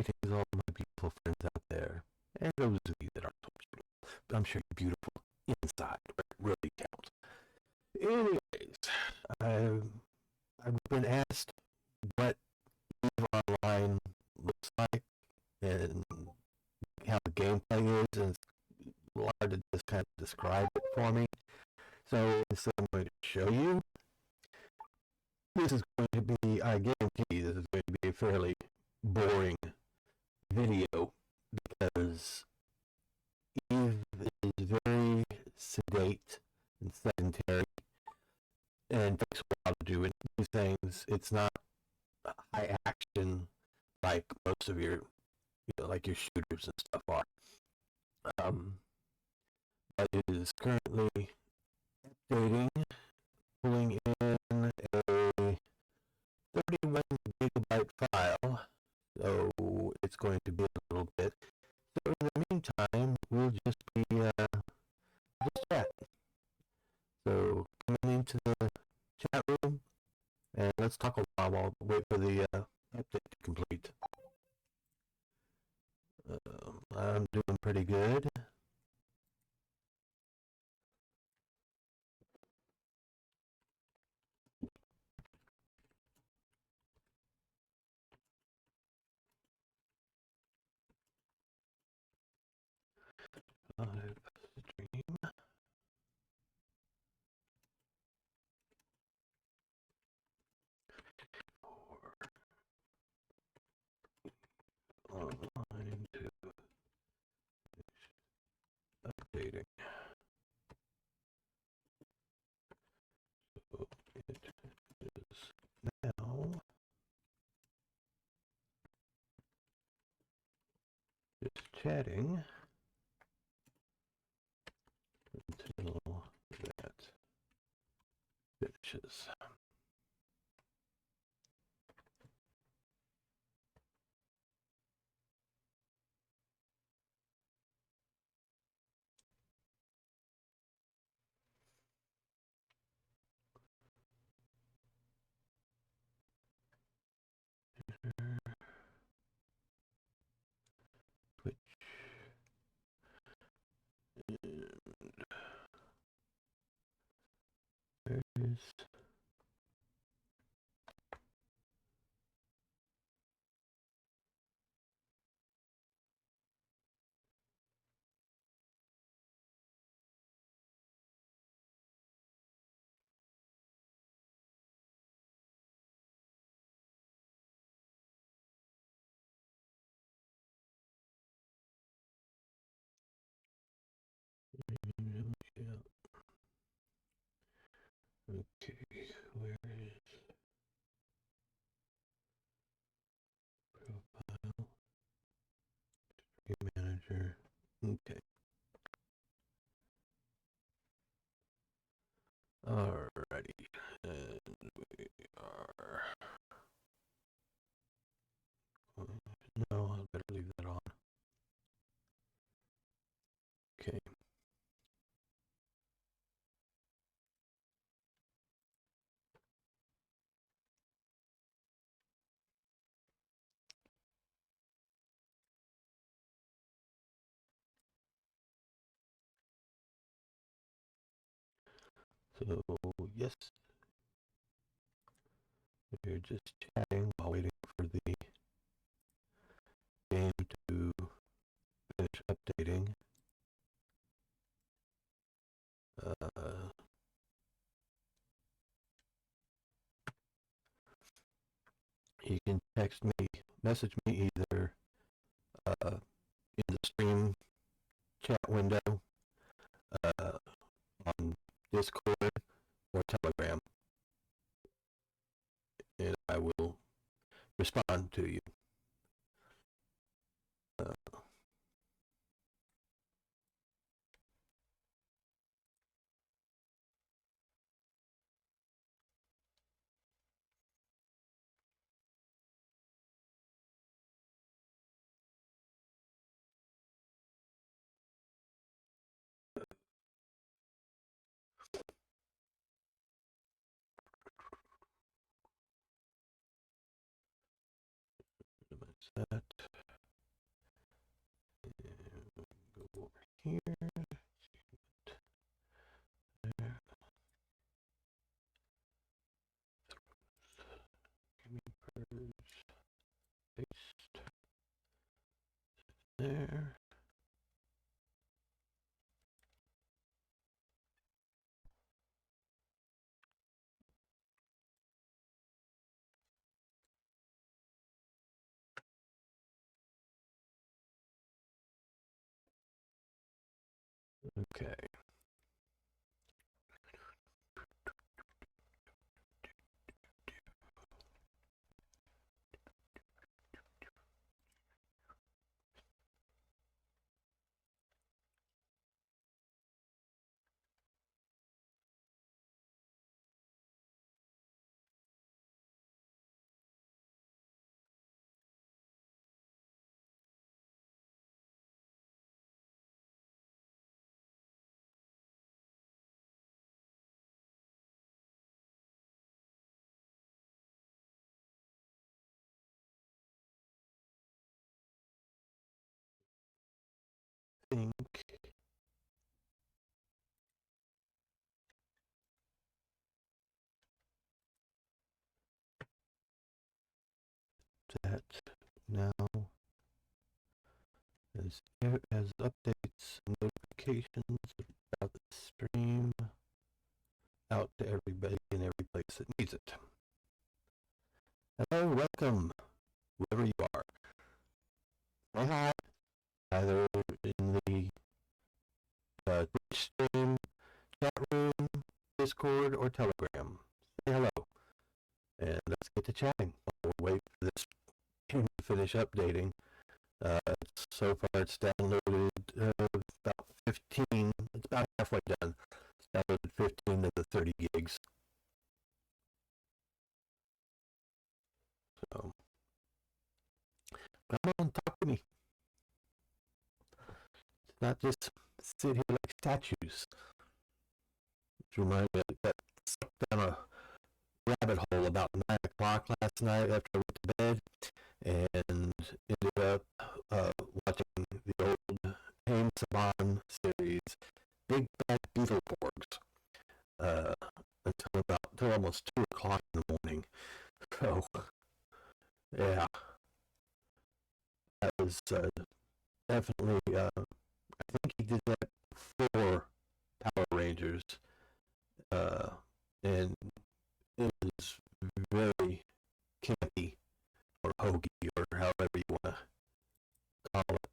Greetings, all my beautiful friends out there, and those of you that aren't so beautiful. I'm sure you're beautiful inside, where it really counts. Anyways, I've, I've been asked what EVE Online looks like and how the gameplay is, and it's hard to just kind of describe it for me. So instead, I'm going to show you. This is going to be, I guarantee, this is going to be a fairly boring video because Eve is very sedate and sedentary and takes a while to do it. These things, it's not high action like most of your, like your shooters and stuff are. But it is currently updating, pulling in a 31 gigabyte file, so it's going to be a little bit. So in the meantime, we'll just be just chat. So coming into the chat room, and let's talk a while while we wait for the update to complete. I'm doing pretty good. Live stream. Online to updating. So it is now just chatting until that finishes. Twitch. And there's okay, where is profile? Game manager. Okay. Alrighty. And we are. No, I better leave that on. Okay. So, yes, we're just chatting while waiting for the game to finish updating. You can message me either in the stream chat window, on Discord or Telegram, and I will respond to you. Uh, That. here. There. Purge. Paste. There. Okay. Think that now as updates and notifications about the stream out to everybody in every place that needs it. Hello, welcome, whoever you are. Say hi, either in the Twitch stream, chat room, Discord, or Telegram. Say hello, and let's get to chatting. We'll wait for this to finish updating. So far it's downloaded about 15, it's about halfway done. It's downloaded 15 of the 30 gigs. So, come on, talk to me. It's not just sit here like statues. It reminds me of that sucked down a rabbit hole about 9 o'clock last night after I went to bed, and ended up watching the old Haim Saban series, Big Bad Beetleborgs, until almost 2 o'clock in the morning. So, yeah, that was definitely, I think he did that for Power Rangers, and it was very campy, or hokey, or however you want to call it.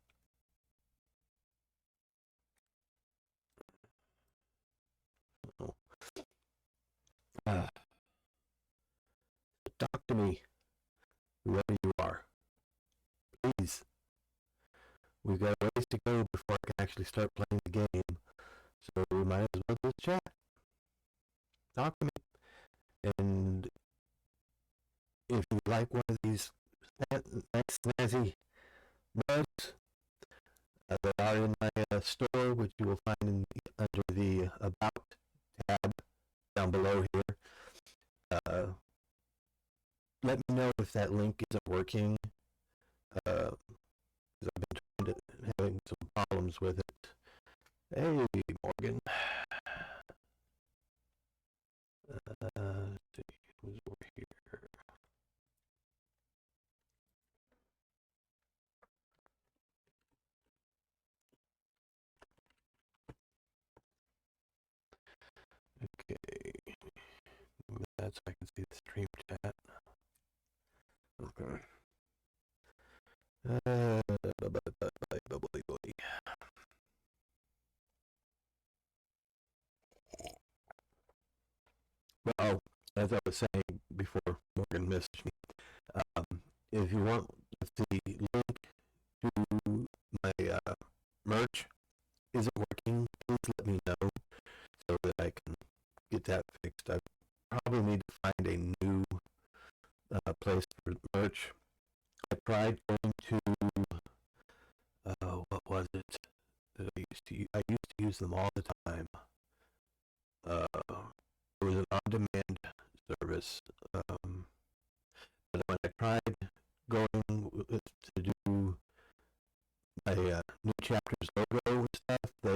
Talk to me, whoever you are. Please. We've got a ways to go before I can actually start playing the game, so we might as well just chat. Talk to me. And if you like one of these nice, snazzy mugs that are in my store, which you will find under the About tab down below here, let me know if that link isn't working, because I've been having some problems with it. Hey, Morgan. Let's see, who's over here? Okay, that's I can see the stream chat. Okay. Well, as I was saying before Morgan missed me, if you want, if the link to my merch isn't working, please let me know so that I can get that fixed. I probably need to find a new place for merch. I tried going to what was it? I used to use them all the time. It was an on-demand service, but when I tried going to do my new chapters logo and stuff,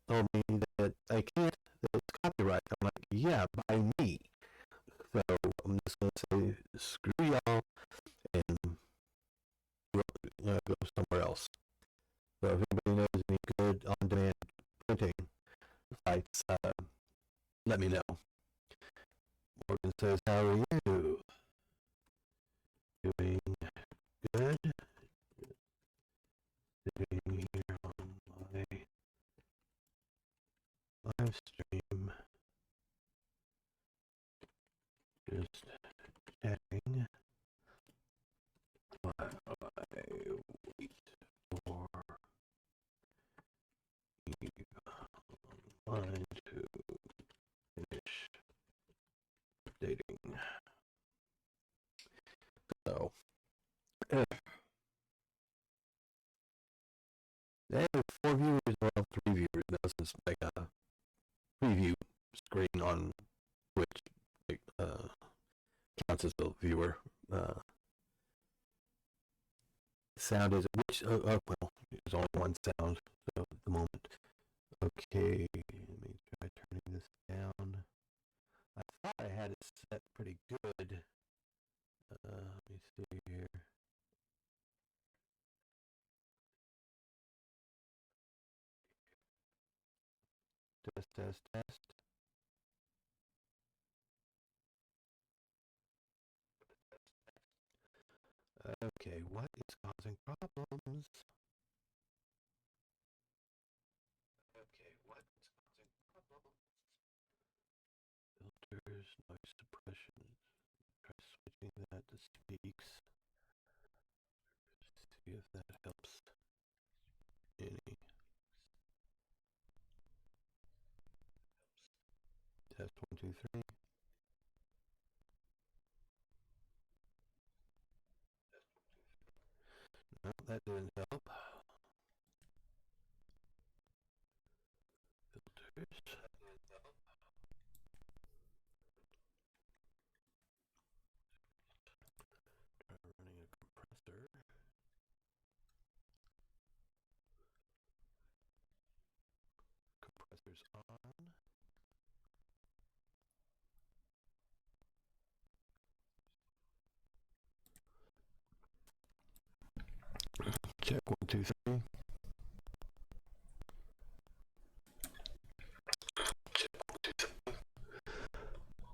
told me that I can't, that it's copyright. I'm like, yeah, by me. So I'm just gonna say screw y'all and go somewhere else. So if anybody knows any good on-demand printing sites, let me know. Morgan says, how are you? Doing good? Sitting here on my live stream, just chatting while I wait for you online to finish dating. So, I have 4 viewers, well, 3 viewers now, since like a preview screen on Twitch like, counts as a viewer. Sound is which? Well, there's only one sound so at the moment. Okay, let me try turning this down. I thought I had it set pretty good. Let me see here. Test, test, test. Okay, what is causing problems? Okay, what is causing problems? Filters, noise suppression. Try switching that to speaks. See if that helps any. Test 1, 2, 3. No, that didn't help. Filters. Try running a compressor. Compressor's on. Check 1, 2, 3.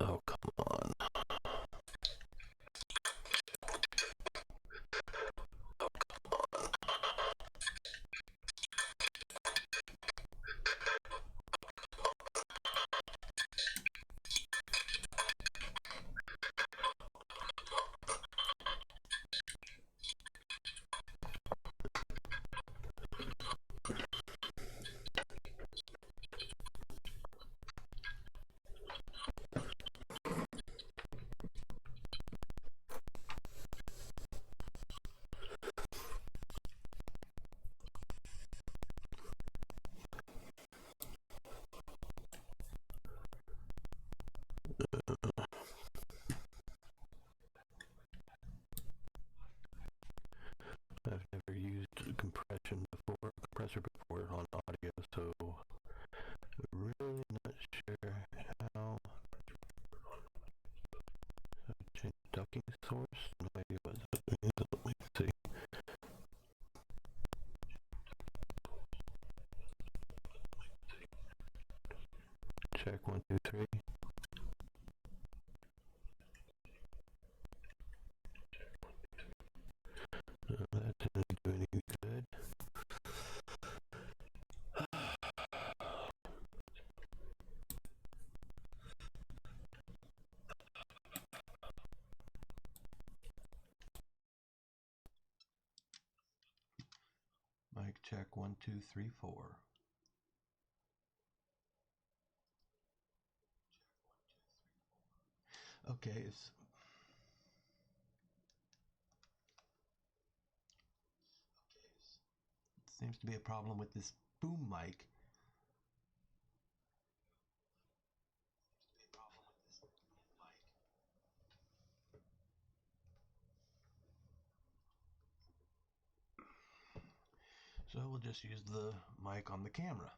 Oh, come on. I've never used compressor before on audio, so really not sure how. Change ducking source? No idea what that is. Let me see. Check 1, 2, 3. That didn't do any good. Mic check 1, 2, 3, 4. Okay, it seems to be a problem with this boom mic. So we'll just use the mic on the camera.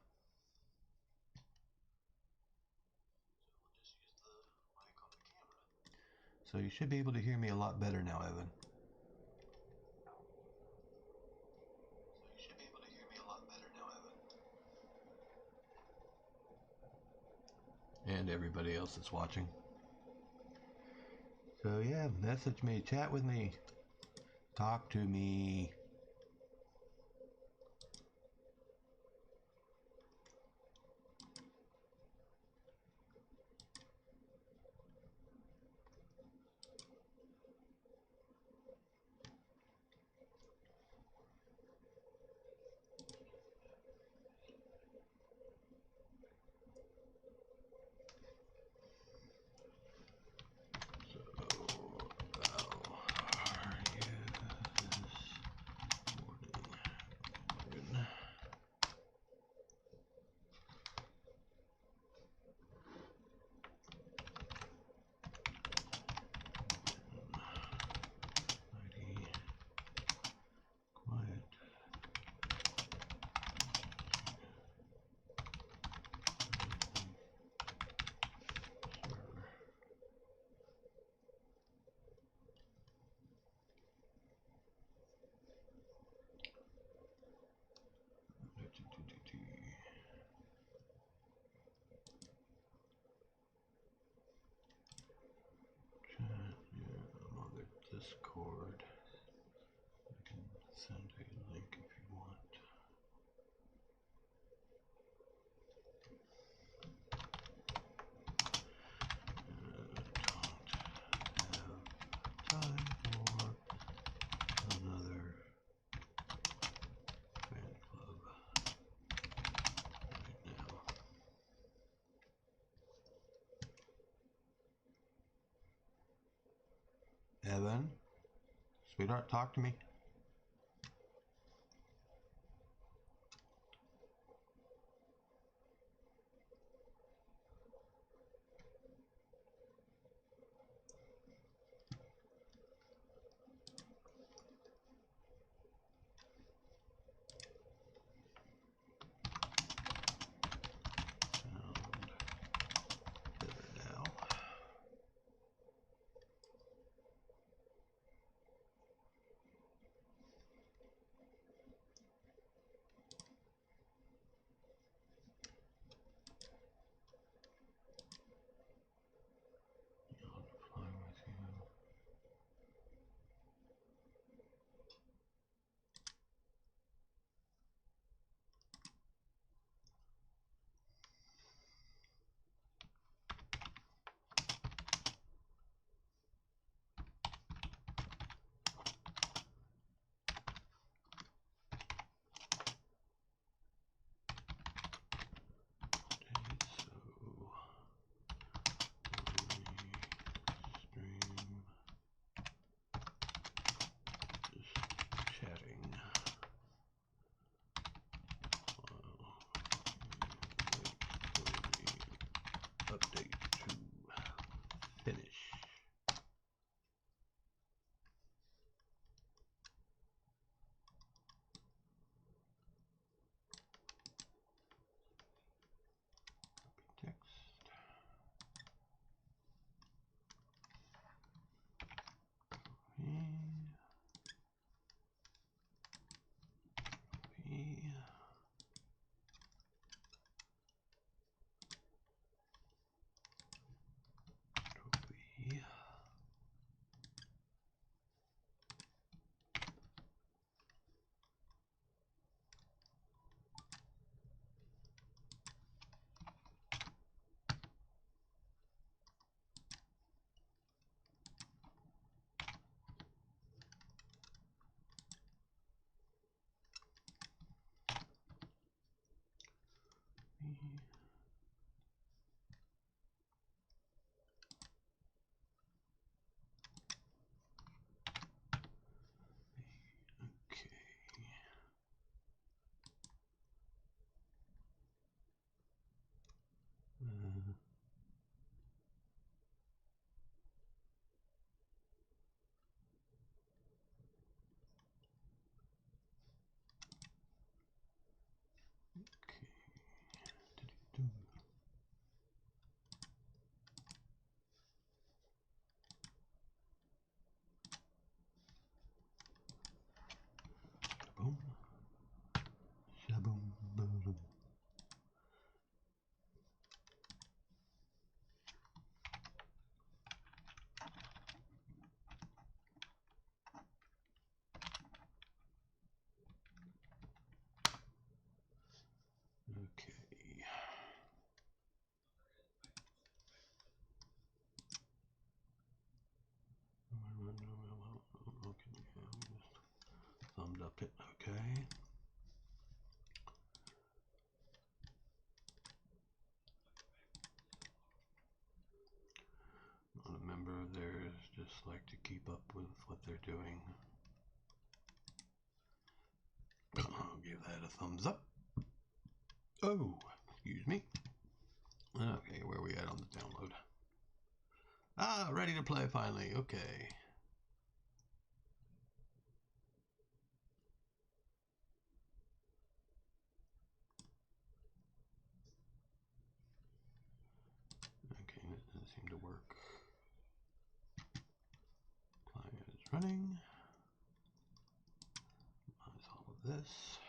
So you should be able to hear me a lot better now, Evan. And everybody else that's watching. So yeah, message me, chat with me, talk to me. I'm on the Discord. I can send a link if you want. Don't have time for another fan club right now. Evan, sweetheart, talk to me. Better now. I'll fly with you. Update to finish. Copy text. Okay. Okay. Thumbs up it. Okay. Remember, there's just like to keep up with what they're doing. I'll give that a thumbs up. Oh, excuse me. Okay, where are we at on the download? Ah, ready to play finally. Okay. Okay, that doesn't seem to work. Client is running. Minus all of this.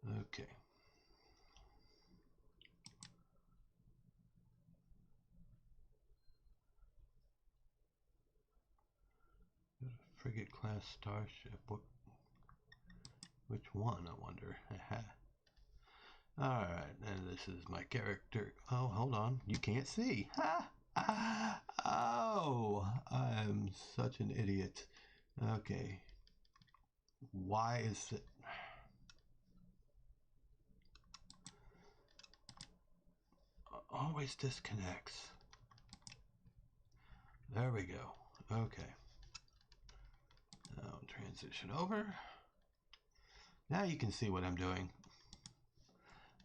Okay. Frigate class starship. Which one, I wonder? Alright, and this is my character. Oh, hold on. You can't see. Oh, I'm such an idiot. Okay. Why is it... Always disconnects. There we go. Okay. Now transition over. Now you can see what I'm doing.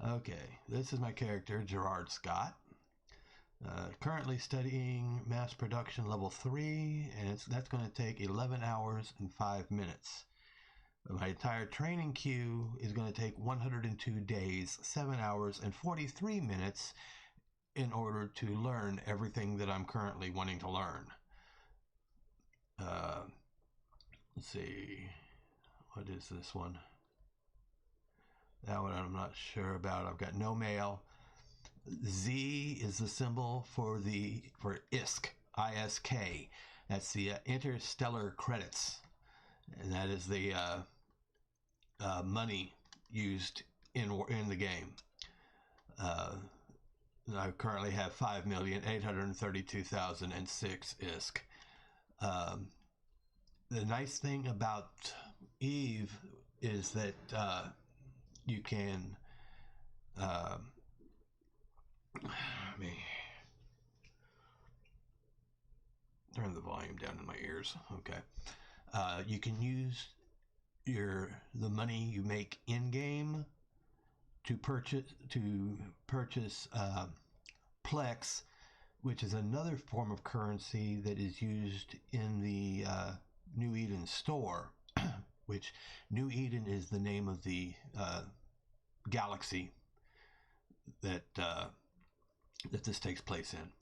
Okay, this is my character, Gerard Scott. Currently studying mass production level 3, and that's going to take 11 hours and 5 minutes. My entire training queue is going to take 102 days, 7 hours, and 43 minutes in order to learn everything that I'm currently wanting to learn. Let's see, what is this one? That one I'm not sure about. I've got no mail. Z is the symbol for ISK, I-S-K. That's the interstellar credits, and that is the money used in the game. I currently have 5,832,006 ISK. The nice thing about Eve is that you can let me turn the volume down in my ears. Okay. You can use the money you make in game to purchase Plex, which is another form of currency that is used in the New Eden store, which New Eden is the name of the galaxy that this takes place in.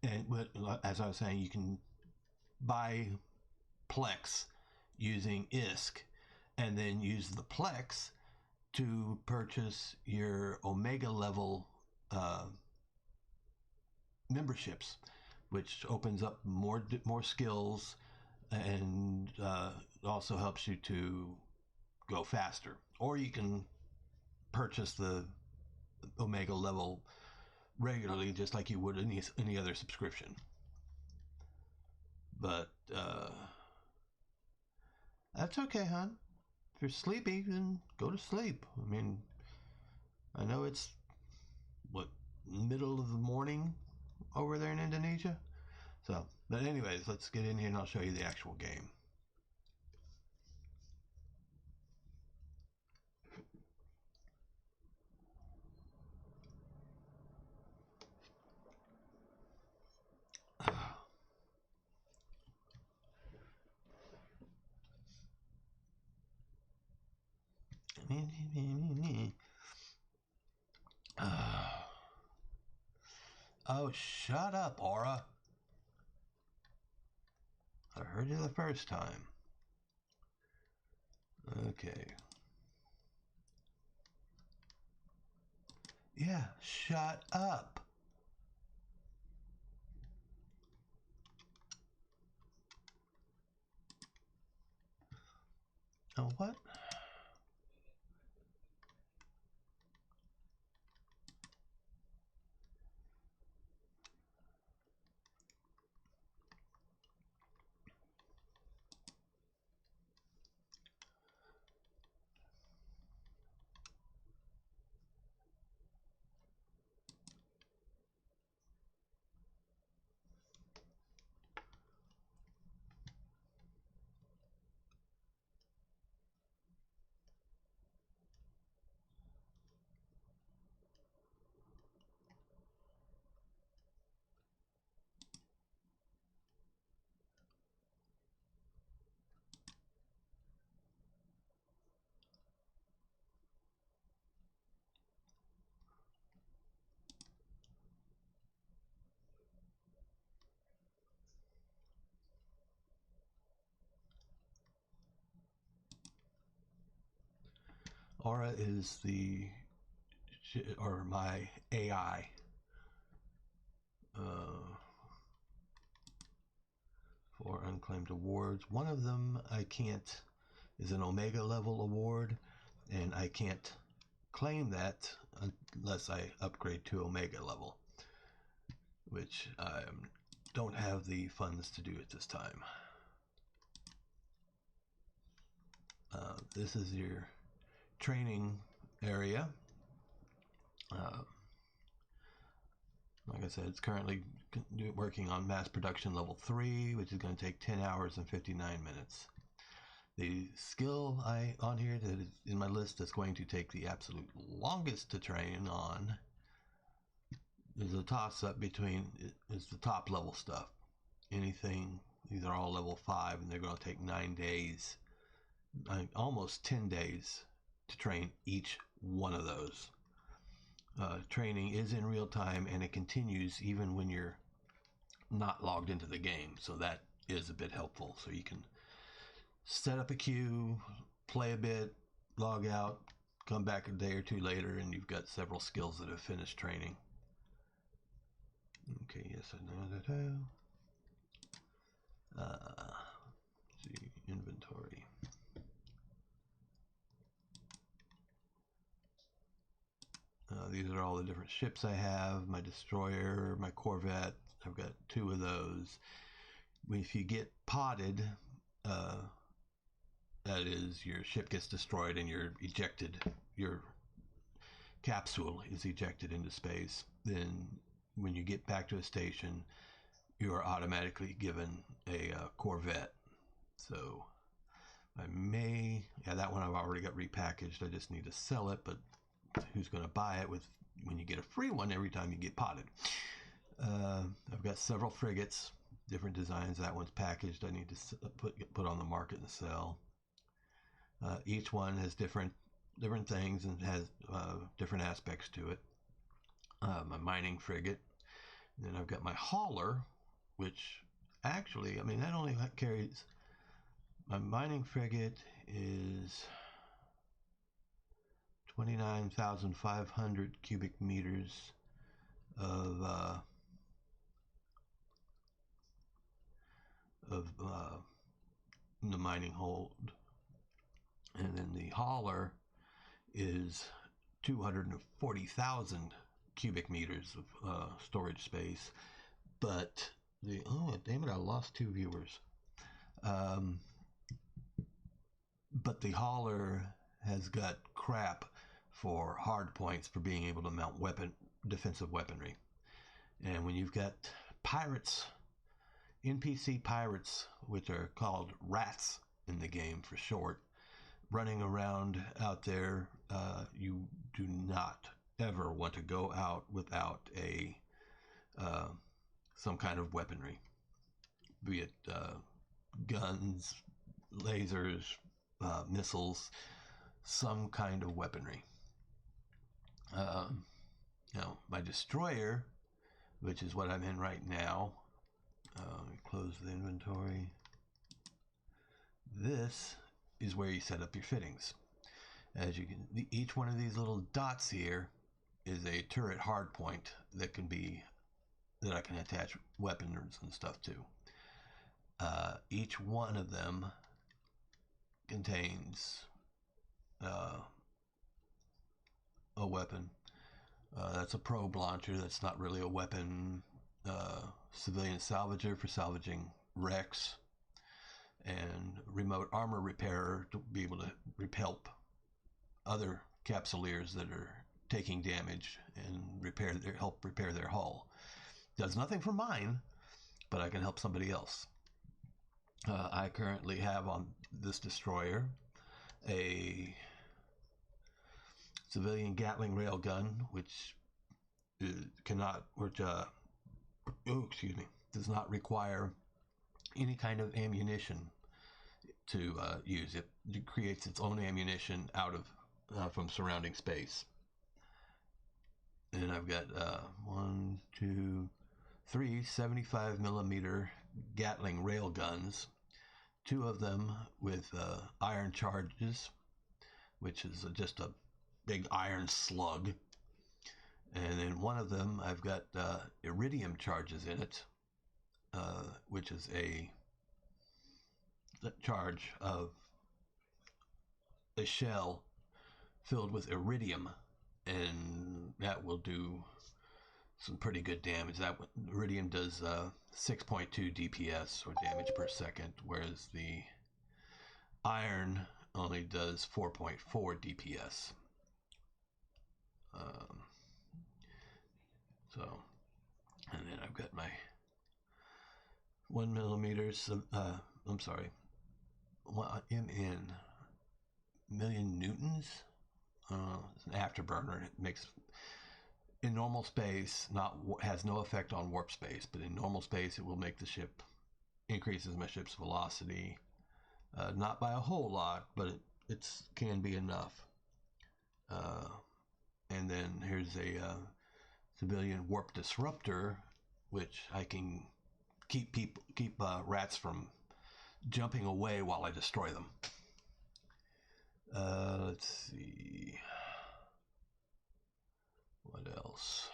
And as I was saying, you can buy Plex using ISK, and then use the Plex to purchase your Omega level memberships, which opens up more skills, and also helps you to go faster. Or you can purchase the Omega level regularly, just like you would any other subscription. But that's okay, hon. If you're sleepy, then go to sleep. I mean, I know it's middle of the morning over there in Indonesia. So, but anyways, let's get in here and I'll show you the actual game. Oh, shut up, Aura. I heard you the first time. Okay. Yeah, shut up. Oh, what? Aura is my AI. For unclaimed awards. One of them is an Omega level award, and I can't claim that unless I upgrade to Omega level, which I don't have the funds to do at this time. This is your training area. Like I said, it's currently working on mass production level 3, which is going to take 10 hours and 59 minutes. The skill on here that is in my list that's going to take the absolute longest to train on is a toss-up between is the top level stuff. These are all level 5, and they're going to take 9 days, almost 10 days to train each one of those. Training is in real time, and it continues even when you're not logged into the game, so that is a bit helpful. So you can set up a queue, play a bit, log out, come back a day or two later, and you've got several skills that have finished training. Okay, yes, I know that. See, inventory. These are all the different ships I have. My destroyer, my corvette. I've got 2 of those. If you get potted, that is, your ship gets destroyed and you're ejected. Your capsule is ejected into space. Then when you get back to a station, you are automatically given a corvette. So that one I've already got repackaged. I just need to sell it, but who's going to buy it when you get a free one every time you get potted? I've got several frigates, different designs. That one's packaged. I need to put on the market and sell. Each one has different things and has different aspects to it. My mining frigate. And then I've got my hauler, which actually, that only carries. My mining frigate is 29,500 cubic meters of the mining hold, and then the hauler is 240,000 cubic meters of storage space. But damn it, I lost 2 viewers. But the hauler has got crap for hard points for being able to mount defensive weaponry. And when you've got pirates, NPC pirates, which are called rats in the game for short, running around out there, you do not ever want to go out without some kind of weaponry, be it guns, lasers, missiles, some kind of weaponry. My destroyer which is what I'm in right now. Close the inventory. This is where you set up your fittings. As you can, each one of these little dots here is a turret hardpoint that I can attach weapons and stuff to. Each one of them contains a weapon. That's a probe launcher. That's not really a weapon. Civilian salvager for salvaging wrecks, and remote armor repairer to be able to help other capsuleers that are taking damage and help repair their hull. Does nothing for mine, but I can help somebody else. I currently have on this destroyer a civilian Gatling railgun, which does not require any kind of ammunition to use. It creates its own ammunition out of from surrounding space. And I've got 3 75 millimeter Gatling railguns, 2 of them with iron charges, which is just a big iron slug. And then one of them, I've got iridium charges in it, which is a charge of a shell filled with iridium, and that will do some pretty good damage. That iridium does 6.2 DPS, or damage per second, whereas the iron only does 4.4 DPS. And then I've got my 1 millimeters. MN, million newtons. It's an afterburner. It makes, in normal space, has no effect on warp space, but in normal space it will make the ship, increases my ship's velocity, not by a whole lot, but it can be enough. And then here's a civilian warp disruptor, which I can keep rats from jumping away while I destroy them. Let's see. What else?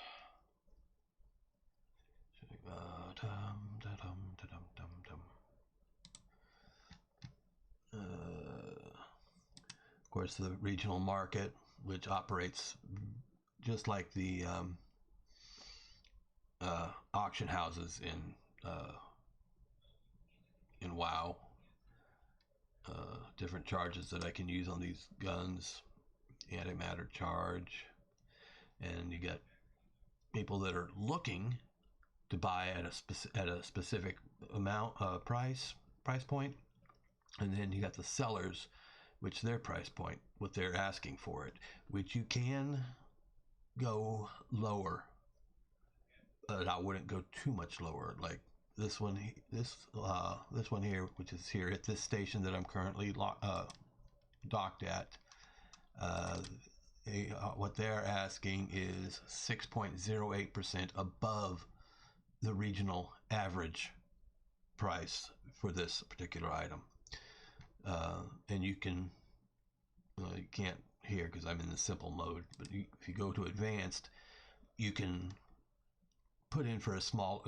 Of course, the regional market, which operates just like the auction houses in WoW. Different charges that I can use on these guns, antimatter charge, and you get people that are looking to buy at a specific amount price point, and then you got the sellers, which their price point, what they're asking for it, which you can go lower, but I wouldn't go too much lower. Like this one here, which is here at this station that I'm currently docked at. What they're asking is 6.08% above the regional average price for this particular item. And you can, you can't here because I'm in the simple mode, but if you go to advanced, you can put in for a small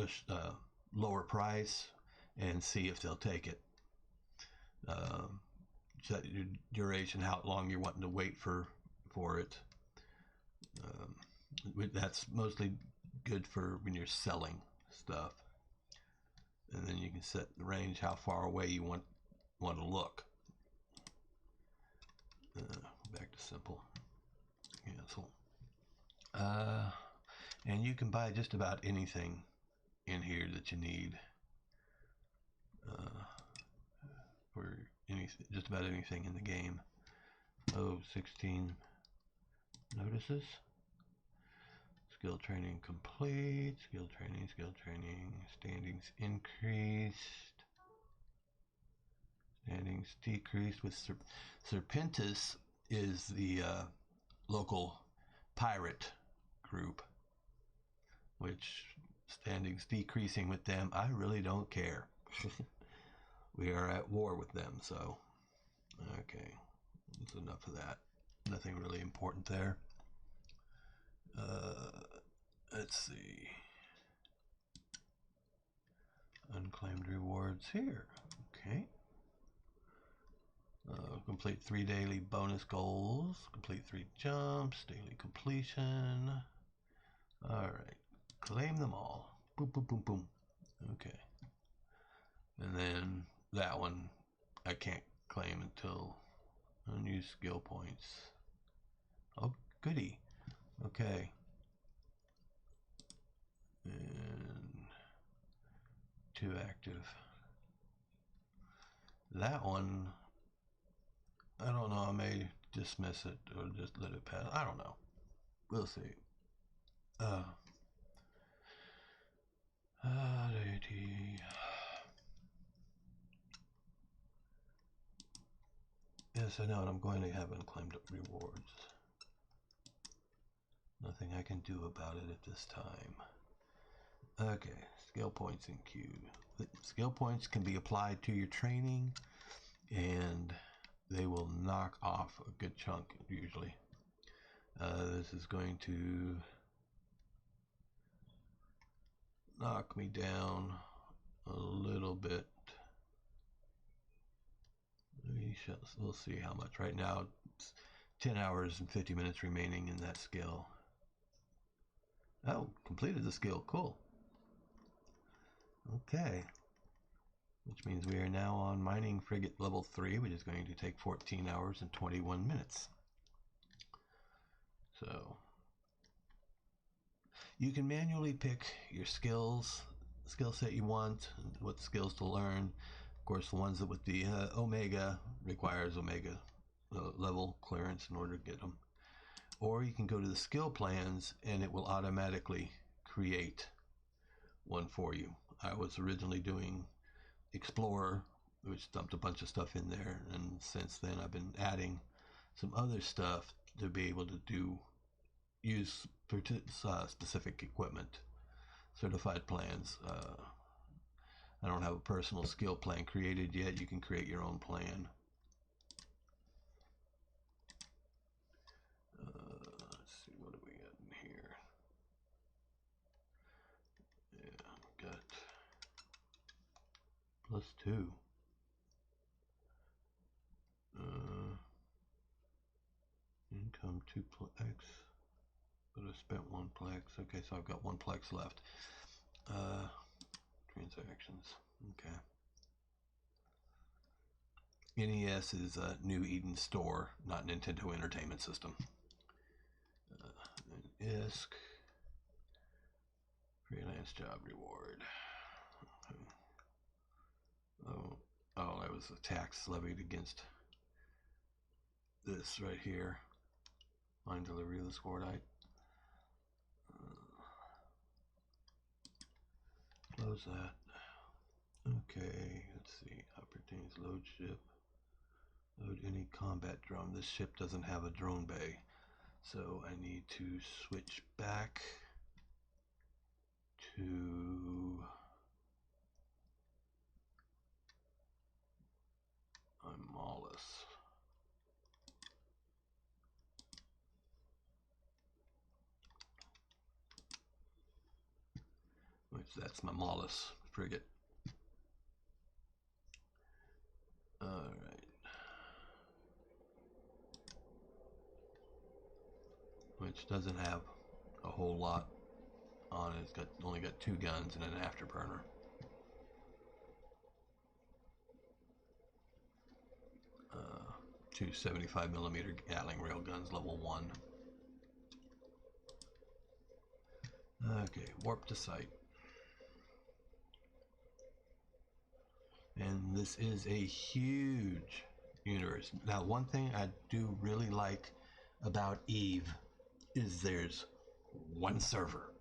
lower price and see if they'll take it. Set your duration, how long you're wanting to wait for it. That's mostly good for when you're selling stuff, and then you can set the range, how far away you want to look. Back to simple. Cancel. And you can buy just about anything in here that you need for just about anything in the game. 16 notices. Skill training complete. Skill training. Standings increased. Standings decreased. With Serpentis is the local pirate group, which standings decreasing with them. I really don't care. We are at war with them, so okay, that's enough of that. Nothing really important there. Let's see. Unclaimed rewards here. Okay. Complete 3 daily bonus goals. Complete 3 jumps. Daily completion. Alright. Claim them all. Boom, boom, boom, boom. Okay. And then that one I can't claim until unused skill points. Oh, goody. Okay. And 2 active. That one, I don't know. I may dismiss it or just let it pass. I don't know. We'll see. Yes, I know, and I'm going to have unclaimed rewards. Nothing I can do about it at this time. Okay, skill points in queue. Skill points can be applied to your training, and they will knock off a good chunk usually. This is going to knock me down a little bit. We'll see how much. Right now, it's 10 hours and 50 minutes remaining in that skill. Oh, completed the skill. Cool. Okay. Which means we are now on Mining Frigate level 3, which is going to take 14 hours and 21 minutes. So, you can manually pick your skill set you want, what skills to learn. Of course, the ones that with the Omega requires Omega level clearance in order to get them. Or you can go to the skill plans and it will automatically create one for you. I was originally doing Explorer, which dumped a bunch of stuff in there, and since then I've been adding some other stuff to be able to use specific equipment. Certified plans. I don't have a personal skill plan created yet. You can create your own plan. Let's see, what do we got in here? Yeah, got +2. Income 2 plex, but I spent 1 plex. Okay, so I've got 1 plex left. Transactions. Okay. NES is a New Eden Store, not Nintendo Entertainment System. ISK. Freelance job reward. Okay. Oh, that was a tax levied against this right here. Line delivery of the Squardite. Close that. Okay, let's see. Opportunities, load ship. Load any combat drone. This ship doesn't have a drone bay, so I need to switch back to Imalis. Which that's my Imalis frigate. Alright. Which doesn't have a whole lot on it. It's only got 2 guns and an afterburner. Two 75mm Gatling railguns, level 1. Okay, warp to site. And this is a huge universe. Now, one thing I do really like about EVE is there's 1 server.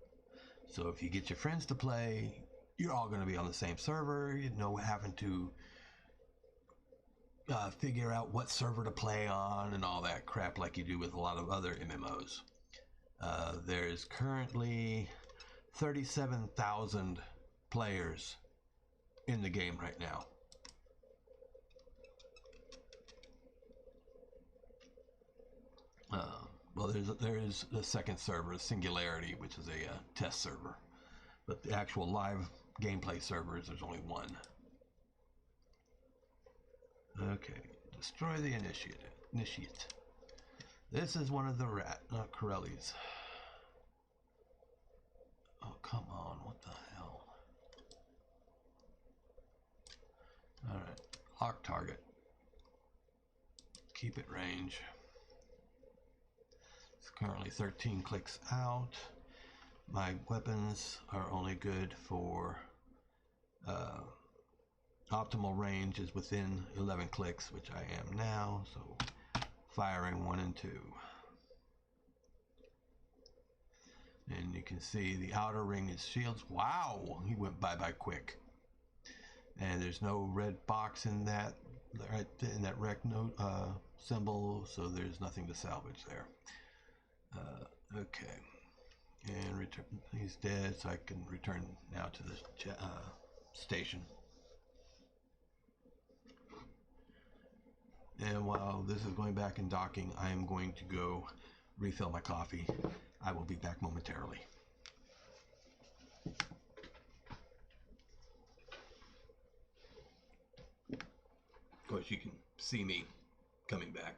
So if you get your friends to play, you're all going to be on the same server. You know, having to figure out what server to play on and all that crap like you do with a lot of other MMOs. There's currently 37,000 players in the game right now. Well, there is a second server, Singularity, which is a test server. But the actual live gameplay servers, there's only one. Okay, destroy the initiate. This is one of the Corellis. Oh, come on, what the hell? Alright, lock target. Keep it range. It's currently 13 clicks out. My weapons are only good for optimal range is within 11 clicks, which I am now, so firing 1 and 2. And you can see the outer ring is shields. Wow, he went bye-bye quick. And there's no red box in that rec note symbol, so there's nothing to salvage there. Okay, and return. He's dead, so I can return now to the station. And while this is going back and docking, I am going to go refill my coffee. I will be back momentarily. Of course, you can see me coming back.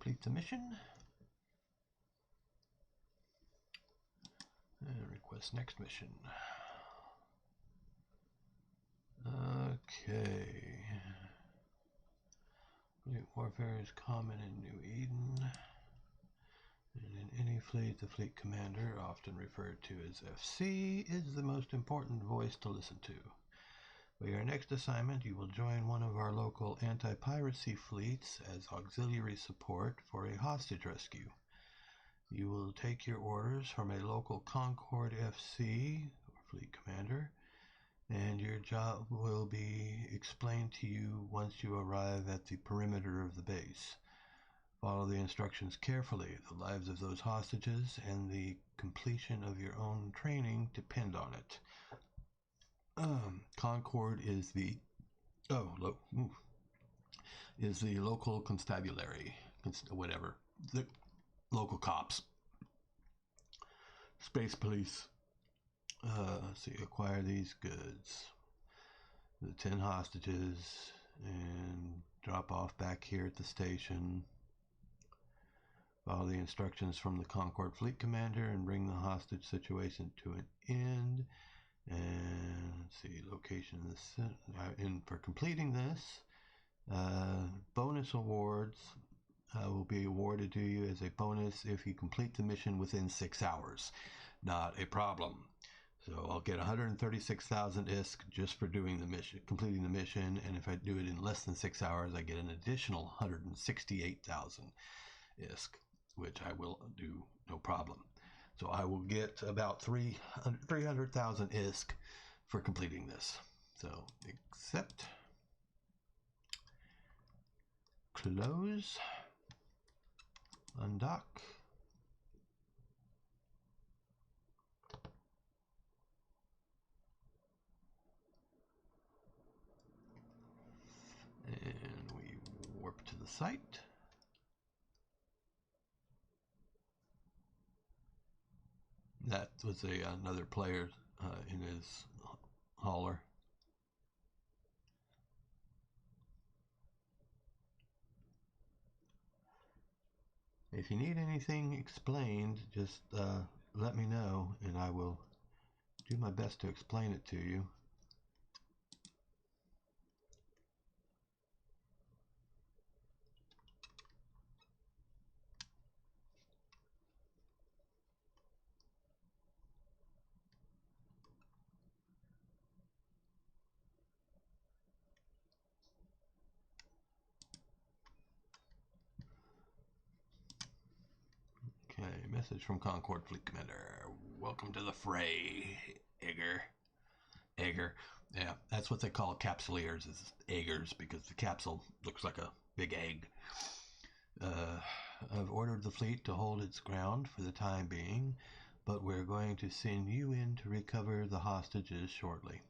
complete the mission. And request next mission. Okay. Fleet warfare is common in New Eden. And in any fleet, the fleet commander, often referred to as FC, is the most important voice to listen to. For your next assignment, you will join one of our local anti-piracy fleets as auxiliary support for a hostage rescue. You will take your orders from a local Concord FC, or fleet commander, and your job will be explained to you once you arrive at the perimeter of the base. Follow the instructions carefully. The lives of those hostages and the completion of your own training depend on it. Concord is the local constabulary, whatever, the local cops, space police. Let's see, acquire these goods, the 10 hostages, and drop off back here at the station. Follow the instructions from the Concord Fleet Commander and bring the hostage situation to an end. And let's see, location of the and for completing this, bonus awards will be awarded to you as a bonus if you complete the mission within 6 hours. Not a problem. So I'll get 136,000 ISK just for doing the mission, completing the mission, and if I do it in less than 6 hours, I get an additional 168,000 ISK, which I will do no problem. So I will get about 300,000 ISK for completing this. So accept, close, undock. And we warp to the site. That was another player in his hauler. If you need anything explained, just let me know and I will do my best to explain it to you. Okay, message from Concord Fleet Commander. Welcome to the fray, Egger. Yeah, that's what they call capsuleers, is eggers, because the capsule looks like a big egg. I've ordered the fleet to hold its ground for the time being, but we're going to send you in to recover the hostages shortly.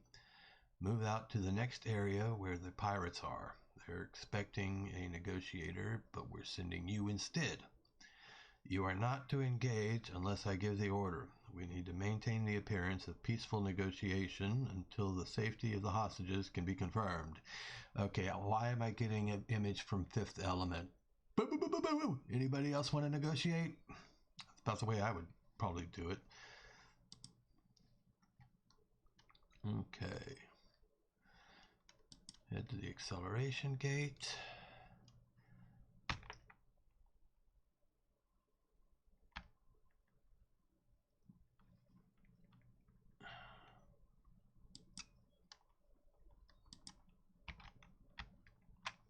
Move out to the next area where the pirates are. They're expecting a negotiator, but we're sending you instead. You are not to engage unless I give the order. We need to maintain the appearance of peaceful negotiation until the safety of the hostages can be confirmed. Okay, why am I getting an image from Fifth Element? Anybody else want to negotiate? That's about the way I would probably do it. Okay. Head to the acceleration gate.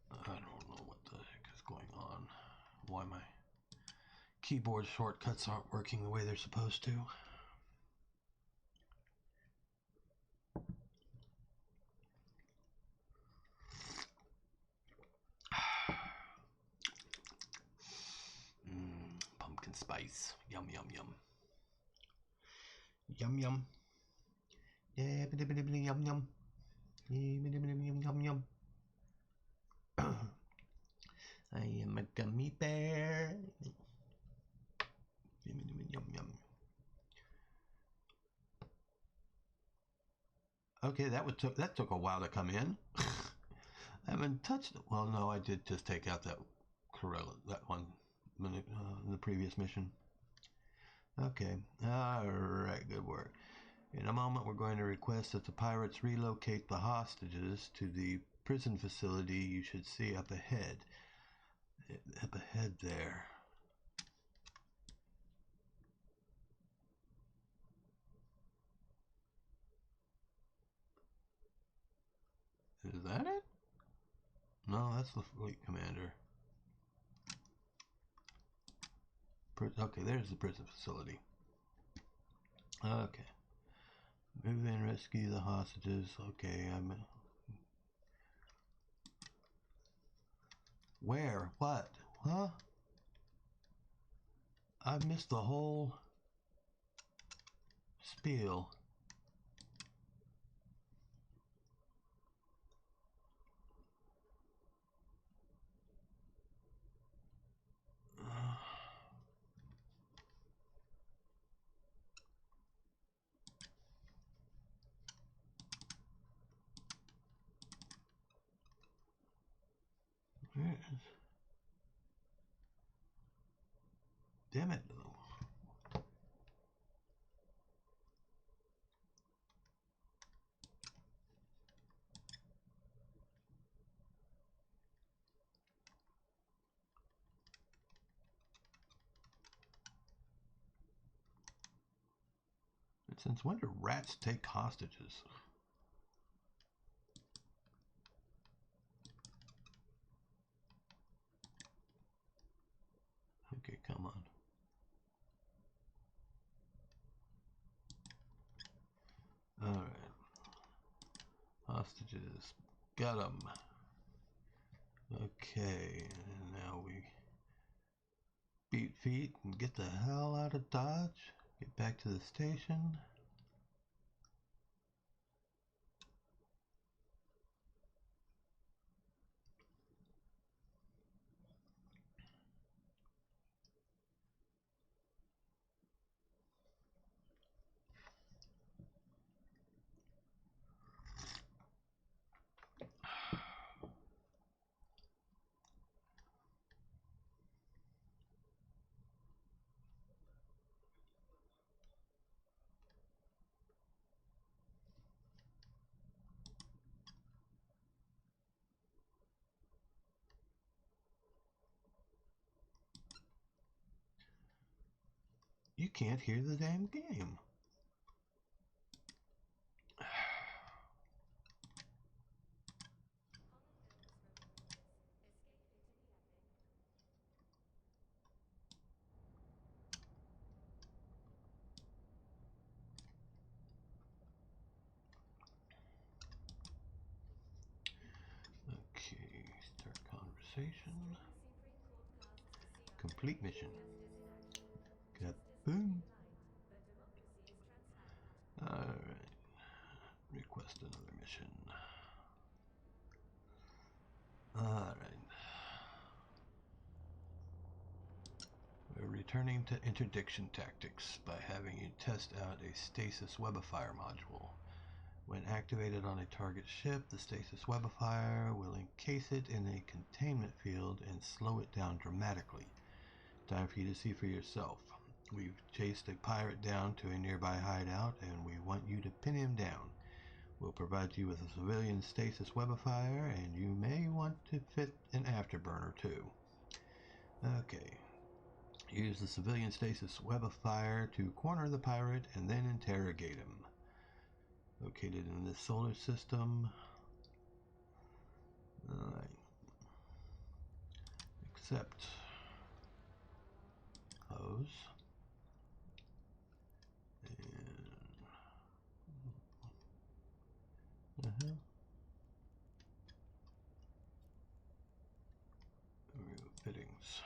I don't know what the heck is going on. Why my keyboard shortcuts aren't working the way they're supposed to. Pumpkin spice. Yum, yum, yum. Yum, yum. Yeah, yum, yum. Yum, yum, yum. I am a gummy bear. Yum, yum. Okay, that took a while to come in. I haven't touched it. Well, no, I did just take out that Corella, that one in the previous mission. Okay, alright, good work. In a moment, we're going to request that the pirates relocate the hostages to the prison facility you should see up ahead. Up ahead there. Is that it? No, that's the fleet commander. Okay, there's the prison facility. Okay. Move in, rescue the hostages. Okay, I'm... Where? What? Huh? I missed the whole spiel. Damn it. Since when do rats take hostages? Okay, come on. Alright. Hostages. Got them. Okay, and now we beat feet and get the hell out of Dodge. Get back to the station. You can't hear the damn game. Okay, start conversation. Complete mission. Kaboom. Alright. Request another mission. Alright. We're returning to interdiction tactics by having you test out a stasis webifier module. When activated on a target ship, the stasis webifier will encase it in a containment field and slow it down dramatically. Time for you to see for yourself. We've chased a pirate down to a nearby hideout, and we want you to pin him down. We'll provide you with a civilian stasis webifier, and you may want to fit an afterburner too. Okay. Use the civilian stasis webifier to corner the pirate and then interrogate him. Located in the solar system. Alright. Accept. Close. And remove fittings.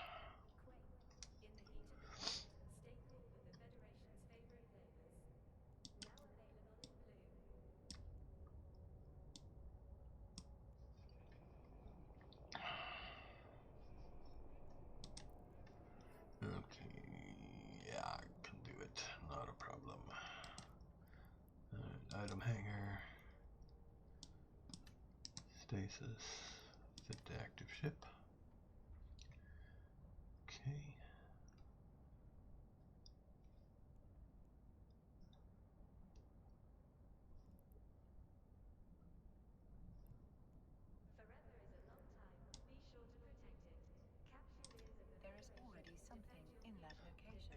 Okay, yeah, I can do it. Not a problem. Item hanger. Stasis. Fit to active ship. Okay.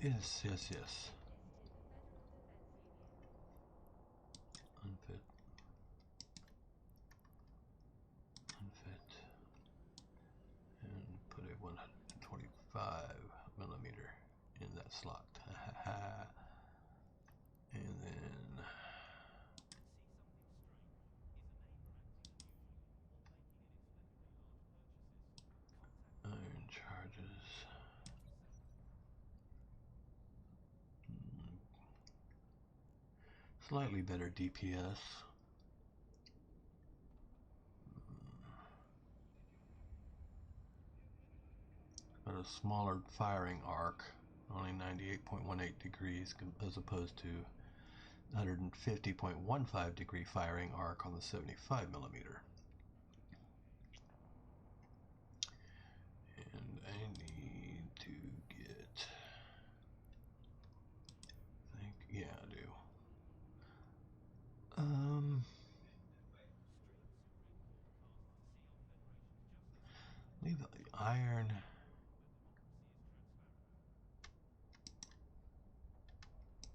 Yes, yes, yes. Unfit. Unfit. And put a 125mm in that slot. And then iron charges. Slightly better DPS. But a smaller firing arc, only 98.18 degrees as opposed to 150.15 degree firing arc on the 75mm. And I need to get, yeah, I do. Leave the iron.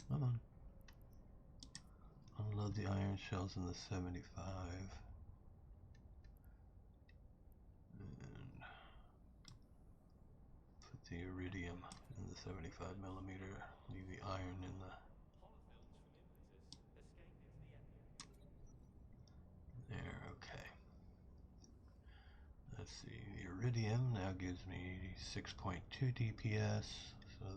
Come on. Unload the iron shells in the 75. And put the iridium in the 75mm. Leave the iron in the... There, okay. Let's see, the iridium now gives me 6.2 DPS, so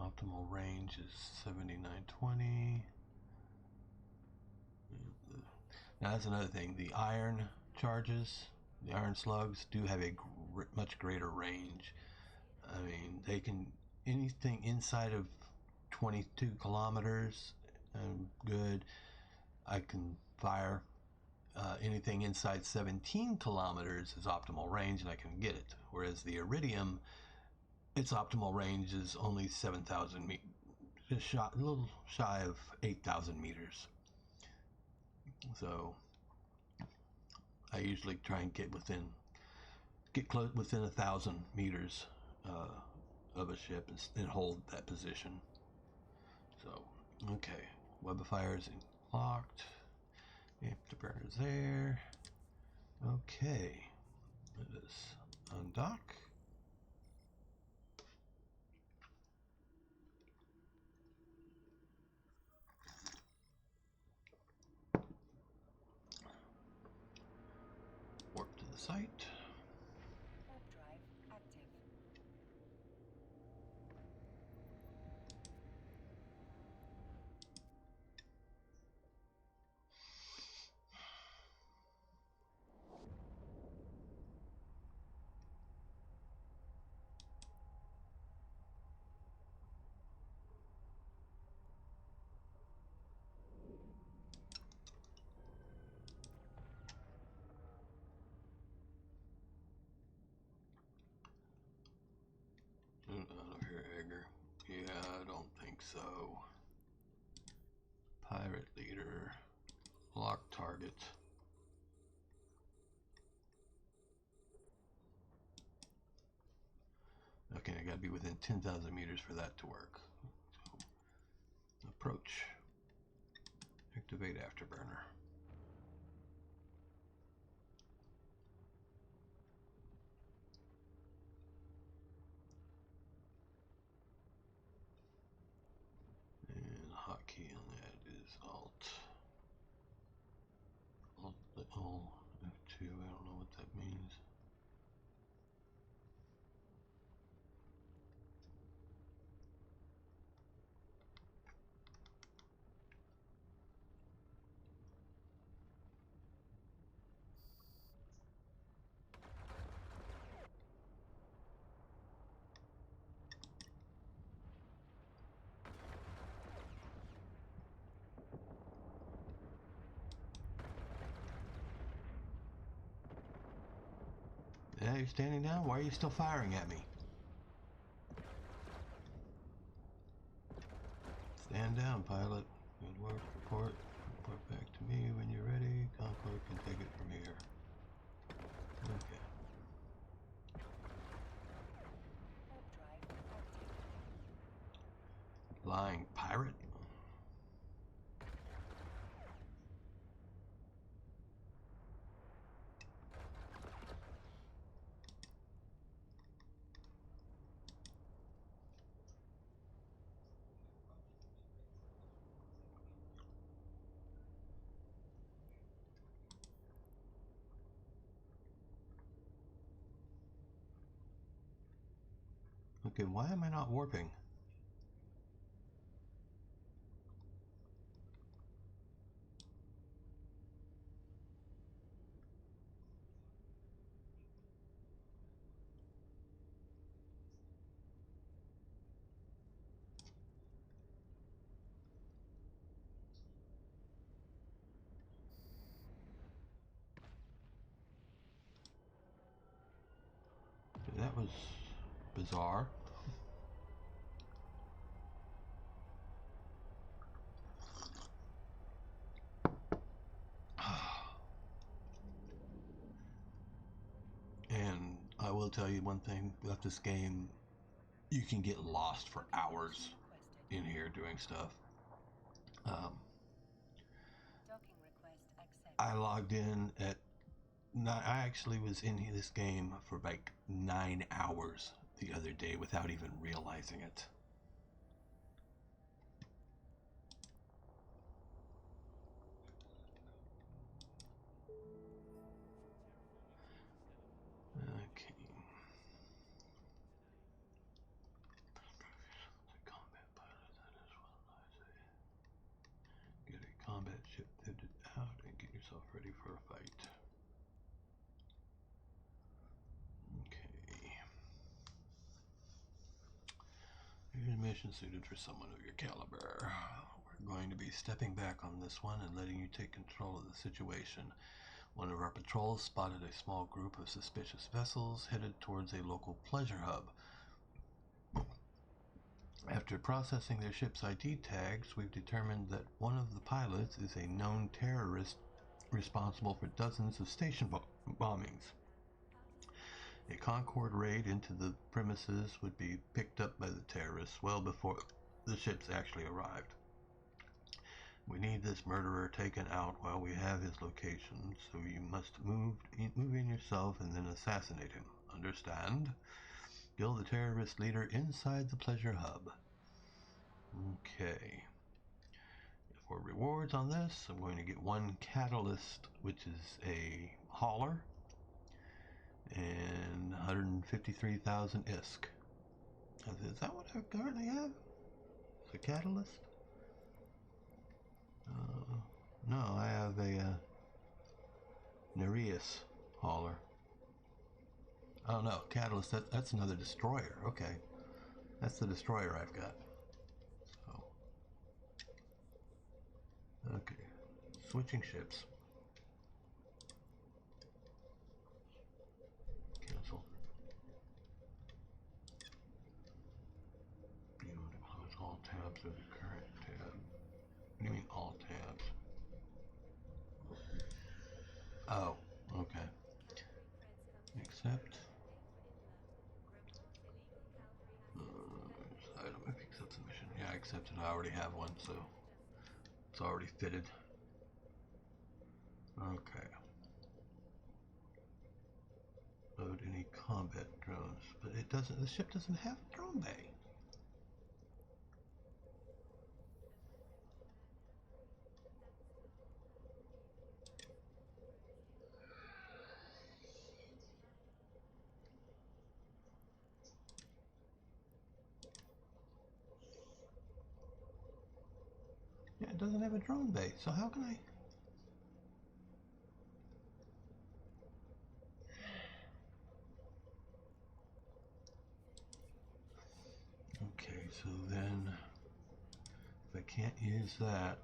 optimal range is 7920. Now that's another thing, the iron charges, the iron slugs do have a much greater range. I mean, they can, anything inside of 22 kilometers, good. I can fire. Anything inside 17 kilometers is optimal range and I can get it. Whereas the iridium, its optimal range is only 7,000 meters, just a little shy of 8,000 meters. So I usually try and get close within 1,000 meters of a ship and hold that position. So, okay, web of fire is locked. Afterburner's there. Okay, let us undock. Warp to the site. Warp drive active. Out of here, Egger. Yeah, I don't think so. Pirate leader. Lock target. Okay, I gotta be within 10,000 meters for that to work. So, approach. Activate afterburner. And the hotkey on that is Alt. Alt F2, I don't know what that means. Yeah, you're standing down? Why are you still firing at me? Stand down, pilot. Good work. Report. Report back to me when you're ready. Concord can take it from here. Okay. Flying pirate? Okay, why am I not warping? That was bizarre. And I will tell you one thing about this game, you can get lost for hours in here doing stuff. Docking request accepted. I logged in at I actually was in this game for like 9 hours the other day without even realizing it. Okay. Combat pilot, that is what I say. Get a combat ship fitted out and get yourself ready for a fight. Okay. Here's a mission suited for someone of your caliber. We're going to be stepping back on this one and letting you take control of the situation. One of our patrols spotted a small group of suspicious vessels headed towards a local pleasure hub. After processing their ship's ID tags, we've determined that one of the pilots is a known terrorist responsible for dozens of station bombings. A Concord raid into the premises would be picked up by the terrorists well before the ships actually arrived. We need this murderer taken out while we have his location, so you must move in yourself and then assassinate him. Understand? Kill the terrorist leader inside the pleasure hub. Okay. For rewards on this, I'm going to get 1 catalyst, which is a hauler, and 153,000 ISK. Is that what I currently have? It's a catalyst? No, I have a Nereus hauler. Oh no, catalyst, that's another destroyer. Okay. That's the destroyer I've got. So, okay. Switching ships. Cancel. You want to close all tabs of the current tab. What do you mean all tabs? Oh, okay. Accept. Item if you accept the mission. Yeah, I accepted. I already have one, so it's already fitted. Okay. Load any combat drones, but it doesn't. The ship doesn't have a drone bay. Yeah, it doesn't have a drone bay, so how can I? Okay, so then if I can't use that,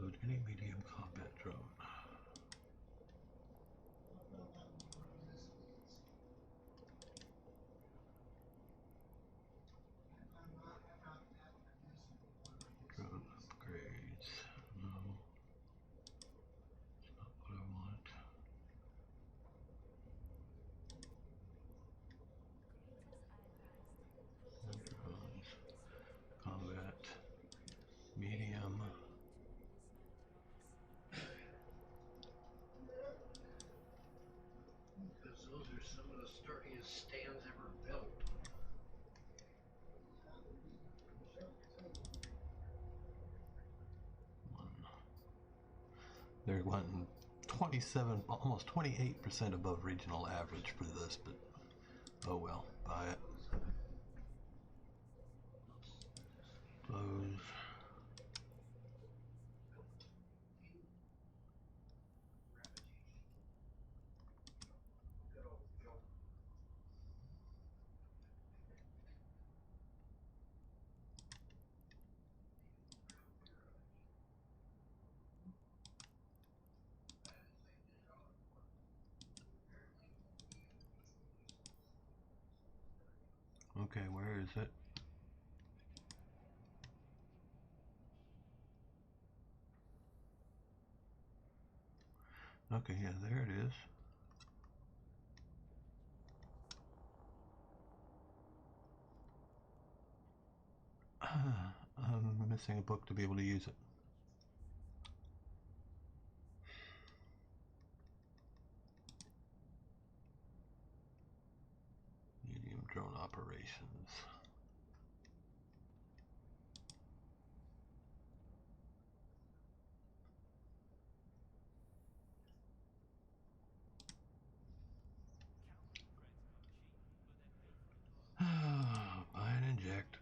load Any medium combat drone. Drone upgrades. No. That's not what I want. Drones. Combat. Medium. Because those are some of the sturdiest stands ever built. They're wanting 27, almost 28% above regional average for this, but oh well, buy it. Close. Okay, where is it? Okay, yeah, there it is. I'm missing a book to be able to use it. Medium drone operations. Buy and inject.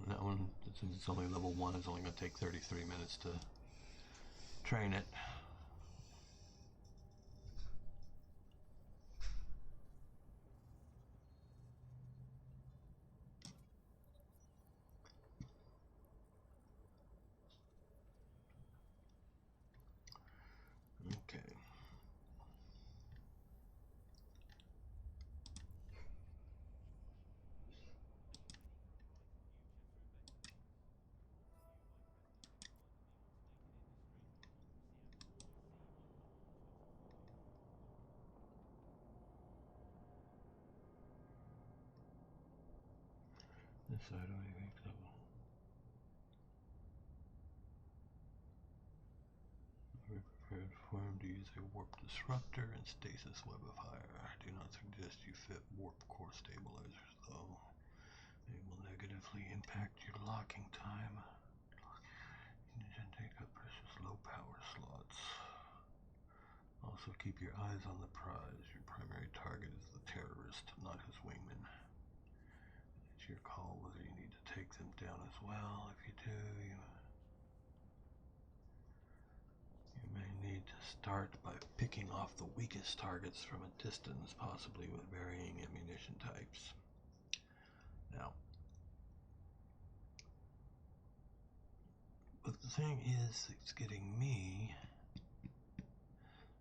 And that one, since it's only level 1, it's only going to take 33 minutes to train it. Okay. This side only makes up. Be prepared for him to use a warp disruptor and stasis web of fire. Do not suggest you fit warp core stabilizers, though. They will negatively impact your locking time. You need to take up precious low power slots. Also keep your eyes on the prize. Your primary target is the terrorist, not his wingman. It's your call whether you need to take them down as well. If you do, you may need to start by picking off the weakest targets from a distance, possibly with varying ammunition types. Now, but the thing is, it's getting me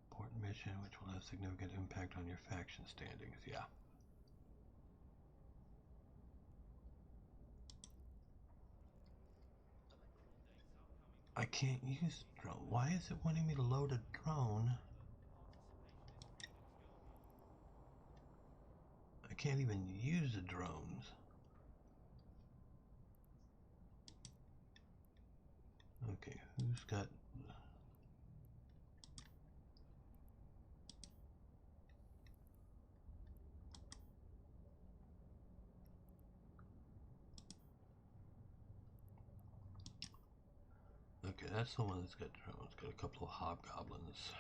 important mission, which will have significant impact on your faction standings. Yeah. I can't use drone. Why is it wanting me to load a drone? I can't even use the drones. Okay, who's got... Okay, that's the one that's got drones. Got a couple of hobgoblins.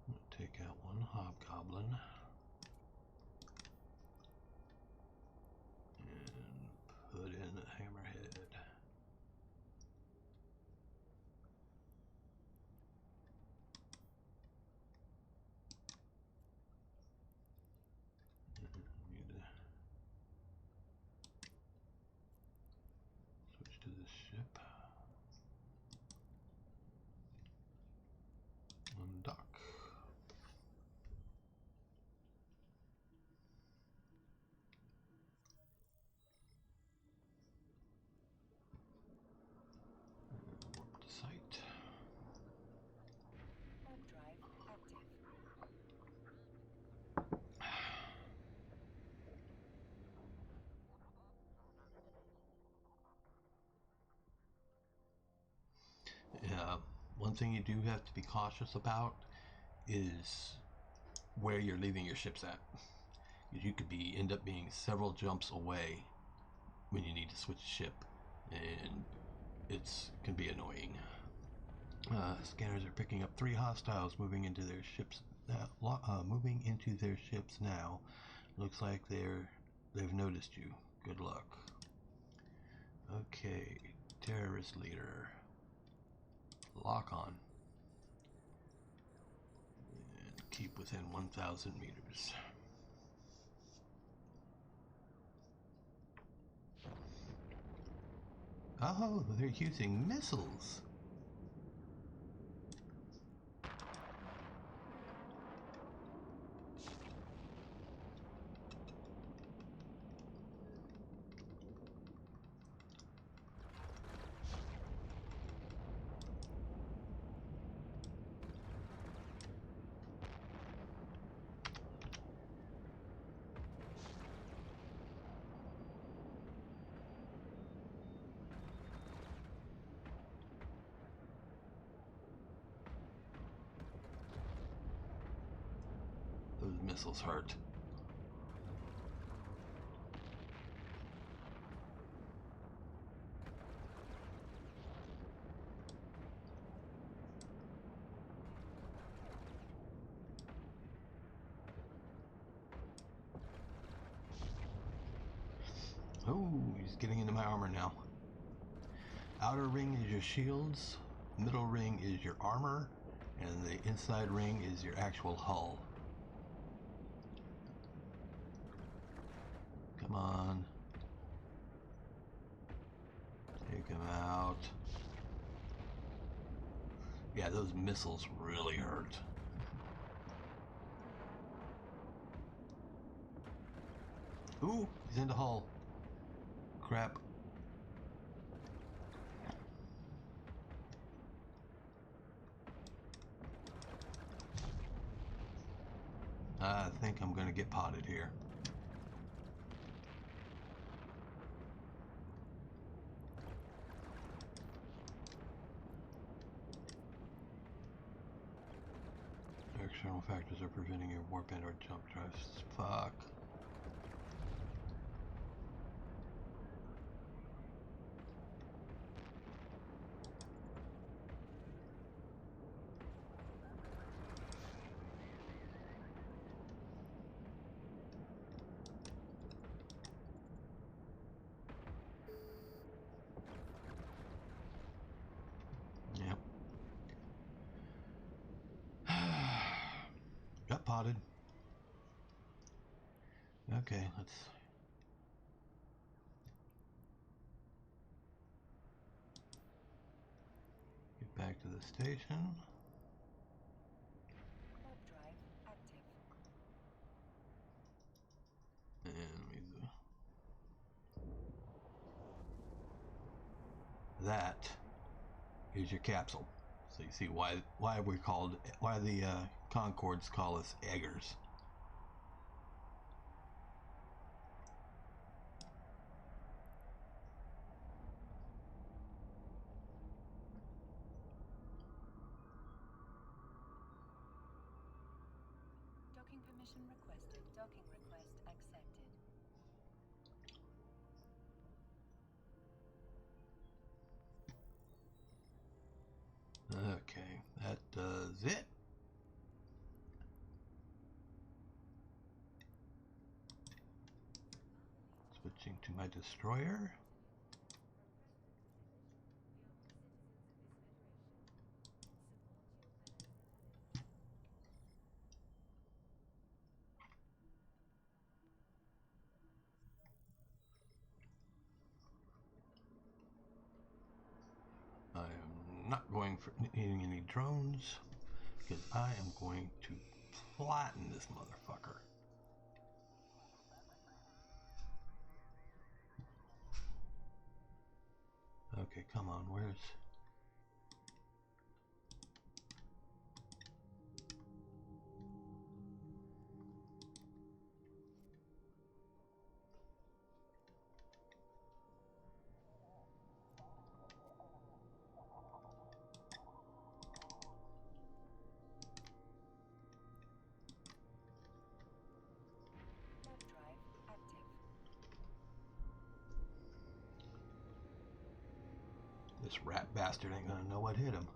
I'm gonna take out one hobgoblin. And put in a hammerhead. One thing you do have to be cautious about is where you're leaving your ships at. Because you could end up being several jumps away when you need to switch ship, and can be annoying. Scanners are picking up 3 hostiles moving into their ships now. Looks like they've noticed you. Good luck. Okay, terrorist leader. Lock on. And keep within 1,000 meters. Oh, they're using missiles. Those missiles hurt. Oh, he's getting into my armor now. Outer ring is your shields, middle ring is your armor, and the inside ring is your actual hull. Come on. Take him out. Yeah, those missiles really hurt. Ooh, he's in the hull. Crap. I think I'm gonna get potted here. External factors are preventing your warp and or jump drives. Fuck. Yep. Got potted. Okay, let's get back to the station. Warp drive active. And that is your capsule. So you see why the Concords call us eggers. Docking permission requested. Docking request accepted. Okay, that does it. Switching to my destroyer. I am not going for needing any drones because I am going to flatten this motherfucker. Okay, come on, where's... This rat bastard ain't gonna know what hit him.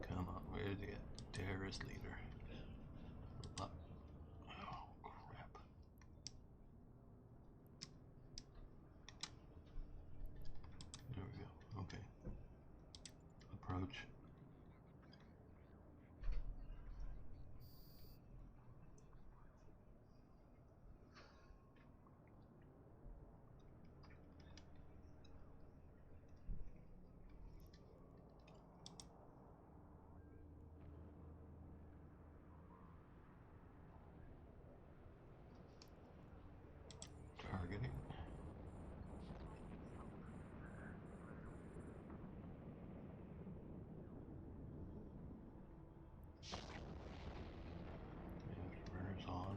Come on, where's the terrorist leader? Oh, crap. There we go. Okay. Approach. Targeting. Burners on.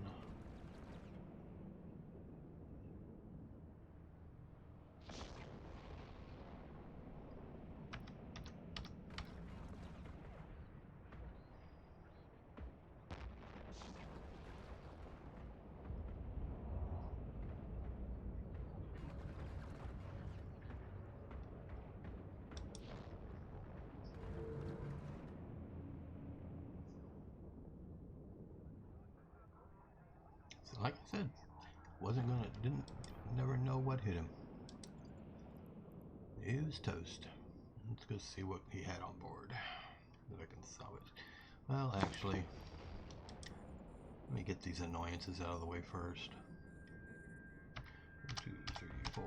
So like I said, never know what hit him. He was toast. Let's go see what he had on board that I can salvage. Well, actually, let me get these annoyances out of the way first. 1, 2, 3, 4.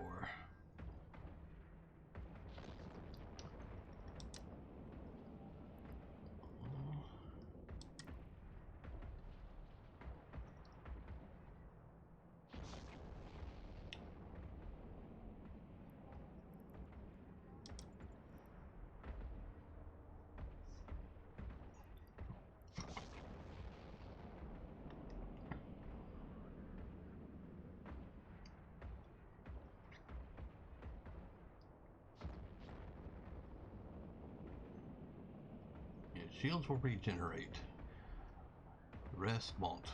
Yeah, shields will regenerate. The rest won't.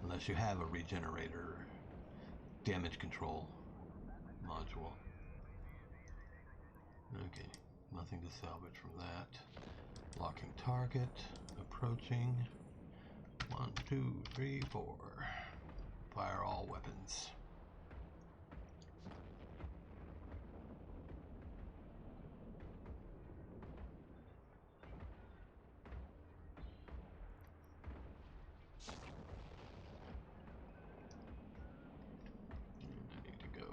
Unless you have a regenerator damage control module. Okay, nothing to salvage from that. Locking target, approaching. 1, 2, 3, 4. Fire all weapons. And I need to go.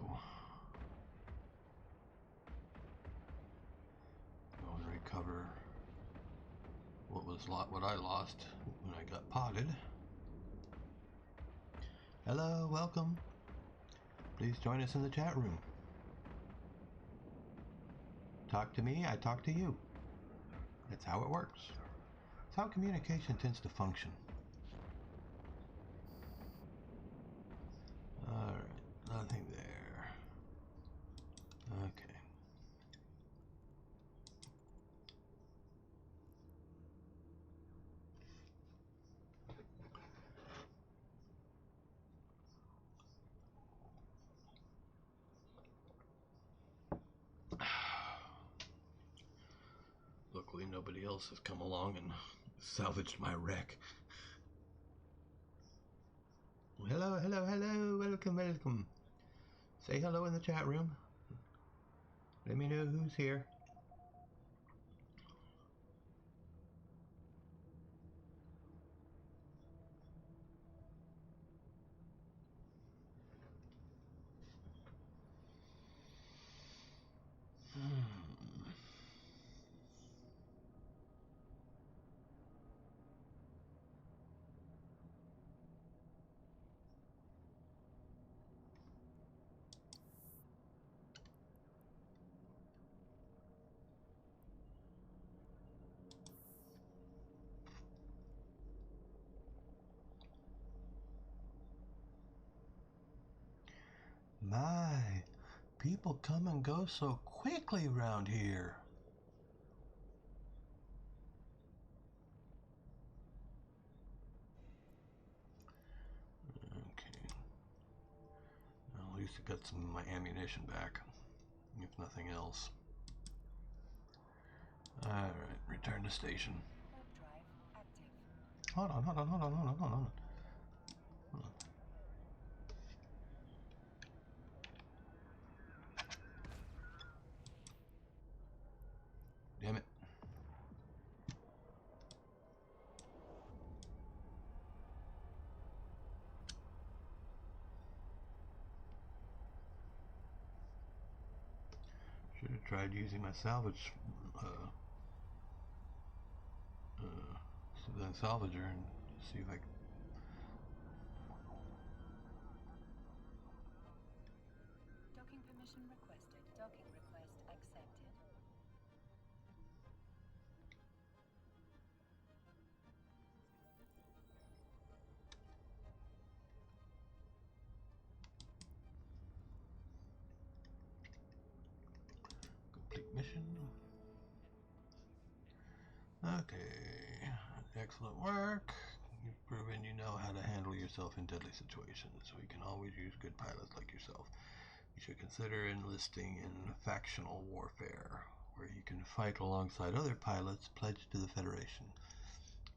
Go and recover what I lost when I got potted. Hello, welcome. Please join us in the chat room. Talk to me, I talk to you. That's how it works. It's how communication tends to function. Alright, nothing there. Okay. Luckily nobody else has come along and salvaged my wreck. Hello, hello, hello, welcome, welcome. Say hello in the chat room. Let me know who's here. My, people come and go so quickly around here. Okay. Well, at least I got some of my ammunition back, if nothing else. Alright, return to station. Warp drive active. Hold on. Hold on. Damn it. Should have tried using my salvage salvager and see if I could. Docking permission requested. Docking request accepted. Complete mission. Okay, excellent work. You've proven you know how to handle yourself in deadly situations. We can always use good pilots like yourself. You should consider enlisting in factional warfare, where you can fight alongside other pilots pledged to the Federation.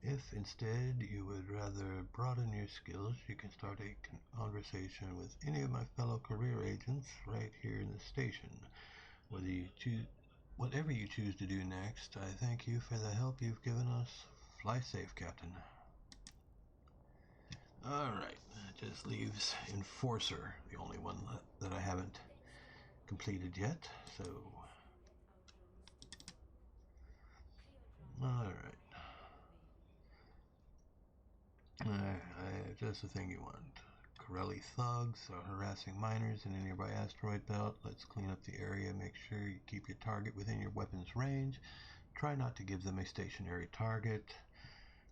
If instead you would rather broaden your skills, you can start a conversation with any of my fellow career agents right here in the station. Whatever you choose to do next, I thank you for the help you've given us. Fly safe, Captain. Alright, that just leaves Enforcer, the only one that I haven't completed yet, so... Alright. Just the thing you want. Corelli thugs are harassing miners in a nearby asteroid belt. Let's clean up the area. Make sure you keep your target within your weapon's range. Try not to give them a stationary target.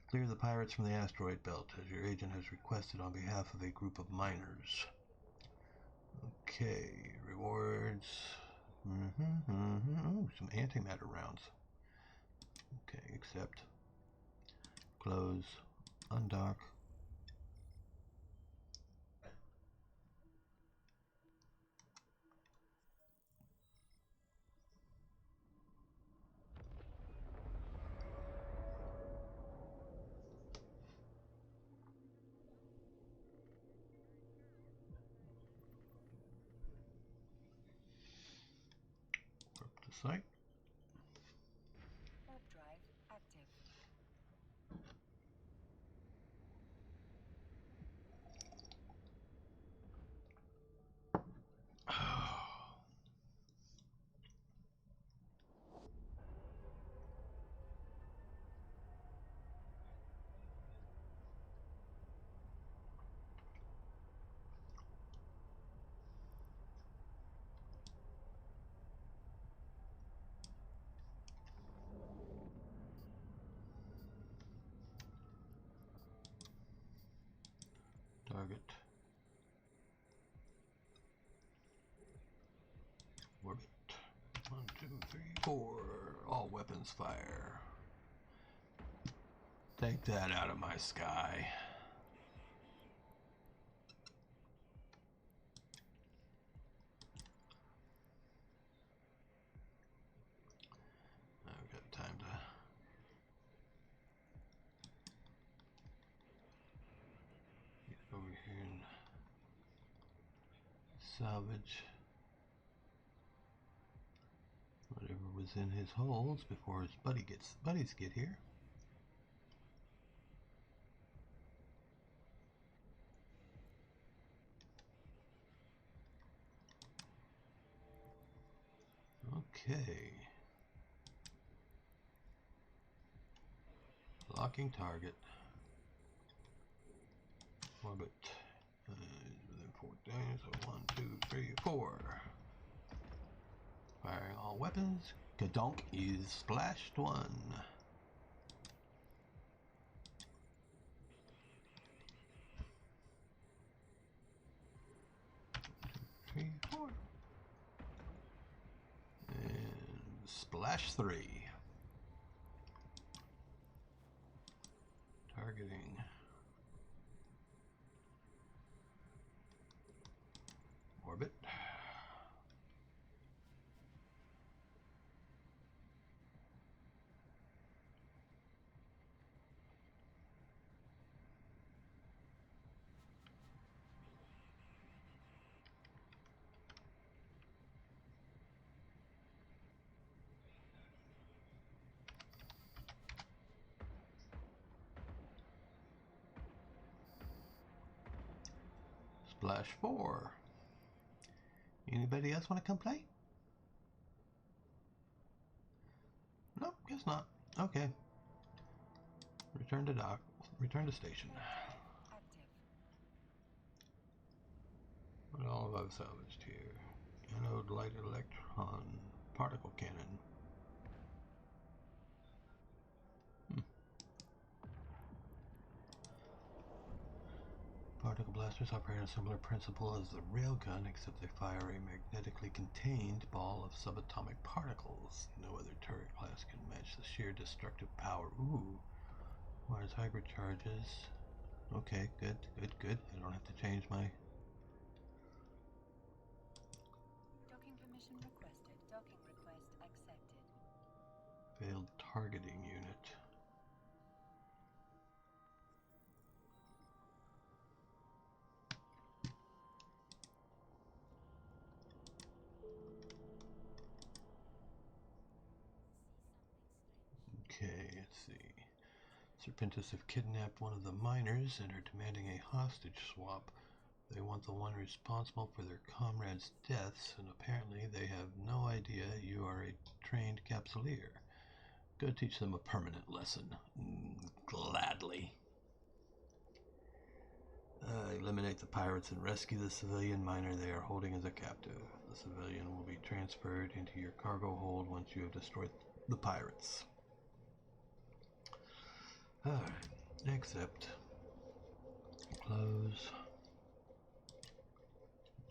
Clear the pirates from the asteroid belt, as your agent has requested on behalf of a group of miners. Okay, rewards. Ooh, some antimatter rounds. Okay, accept. Close. Undock. Warp to site. Warp drive active. Target. Orbit. 1, 2, 3, 4. All weapons fire. Take that out of my sky. I've got time to get over here and salvage whatever was in his holds before his buddies get here. Okay. Locking target. Orbit. Within 4 days. So 1, 2, 3, 4. Firing all weapons. Gadonk is splashed 1. 2, 3, Splash 3. Targeting. Orbit. Splash 4. Anybody else want to come play? Nope, guess not. Okay. Return to dock. Return to station. Active. What all have I salvaged here? Anode light electron particle cannon. Particle blasters operate on a similar principle as the railgun, except they fire a magnetically contained ball of subatomic particles. No other turret class can match the sheer destructive power. Ooh. Wires hybrid charges. Okay, good. I don't have to change my... Docking permission requested. Docking request accepted. Failed targeting unit. Okay, let's see. Serpentis have kidnapped one of the miners and are demanding a hostage swap. They want the one responsible for their comrades' deaths, and apparently they have no idea you are a trained capsuleer. Go teach them a permanent lesson. Gladly. Eliminate the pirates and rescue the civilian miner they are holding as a captive. The civilian will be transferred into your cargo hold once you have destroyed the pirates. Alright, accept. Close.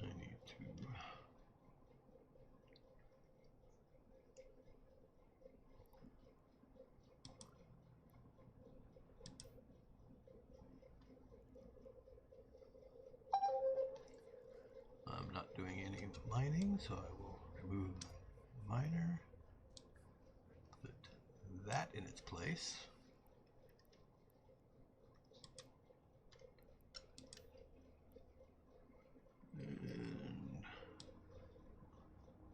I need to... I'm not doing any mining, so I will remove miner. Put that in its place.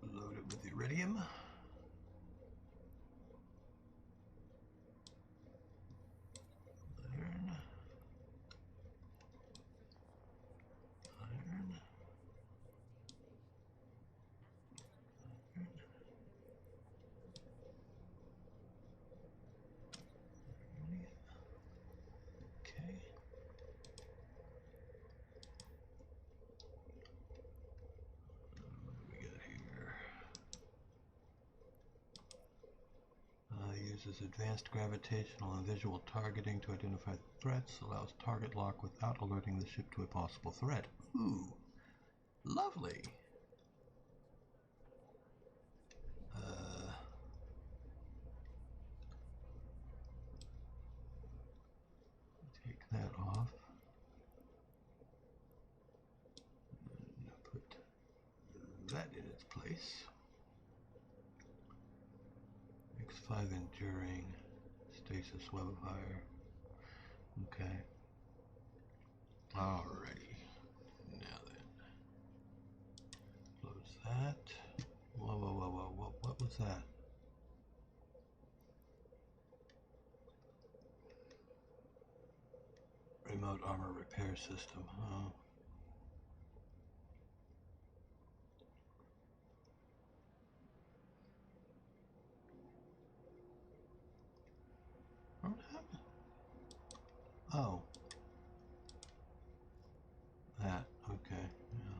And load it with iridium. Iron. Iron. Okay. What do we got here? Uses advanced gravitational and visual targeting to identify threats, allows target lock without alerting the ship to a possible threat. Ooh, lovely. Take that off. And put that in its place. X5 enduring stasis web of fire. Okay. Alrighty. Now then. Close that. Whoa. What was that? Remote armor repair system, huh? What happened? Oh. That, okay, yeah.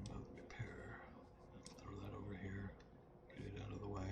Remote repair. Throw that over here. Get it out of the way.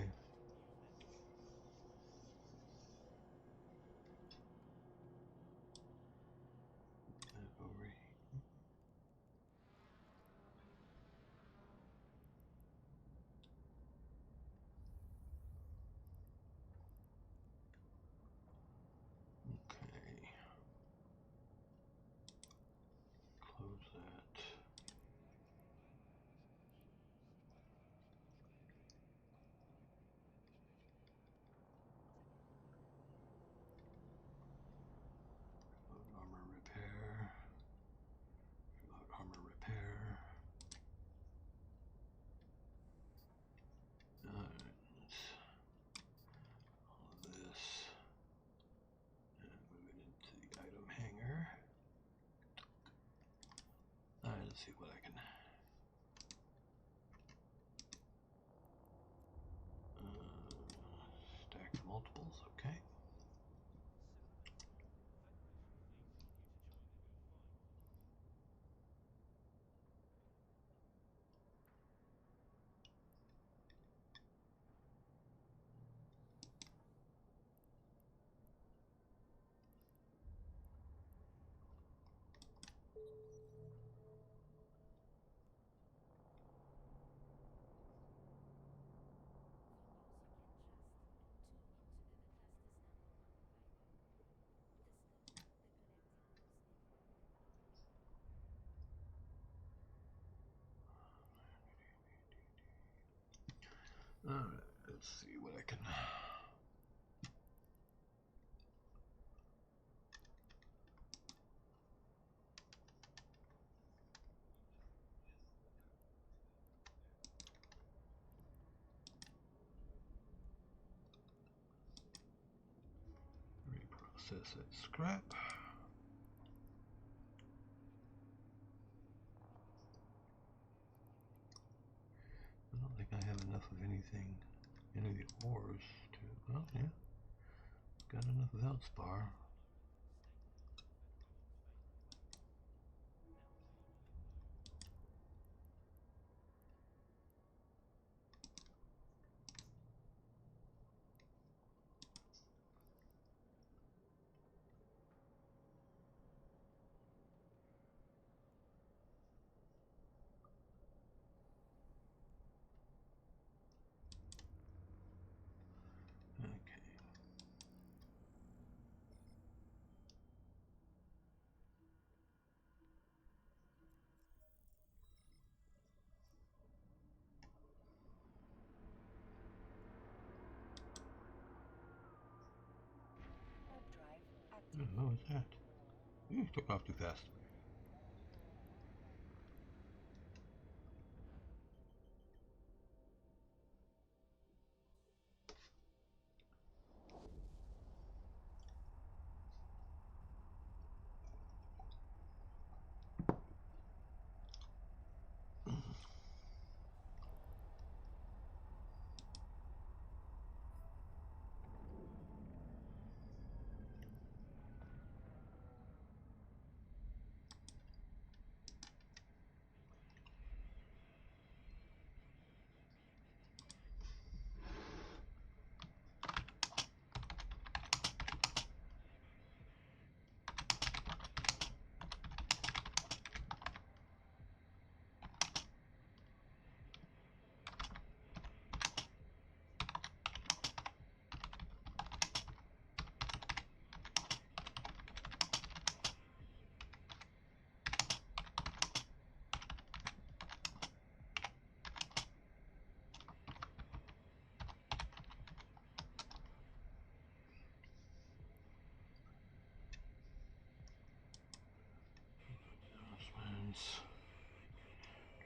let's see what I can. Stack multiples, okay. Alright, let's see what I can. Reprocess that scrap. I don't think I have enough of anything, any of the ores to, well, yeah, got enough Veldspar. Okay. Warp drive active. What was that? You took off too fast.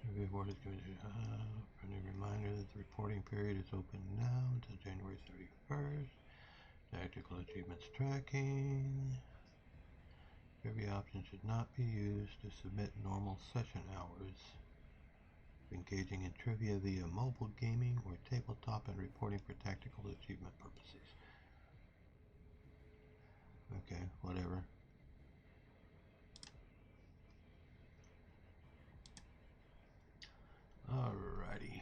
Trivia board is going to friendly reminder that the reporting period is open now until January 31st. Tactical achievements tracking. Trivia options should not be used to submit normal session hours. Engaging in trivia via mobile gaming or tabletop and reporting for tactical achievement purposes. Okay, whatever. Alrighty.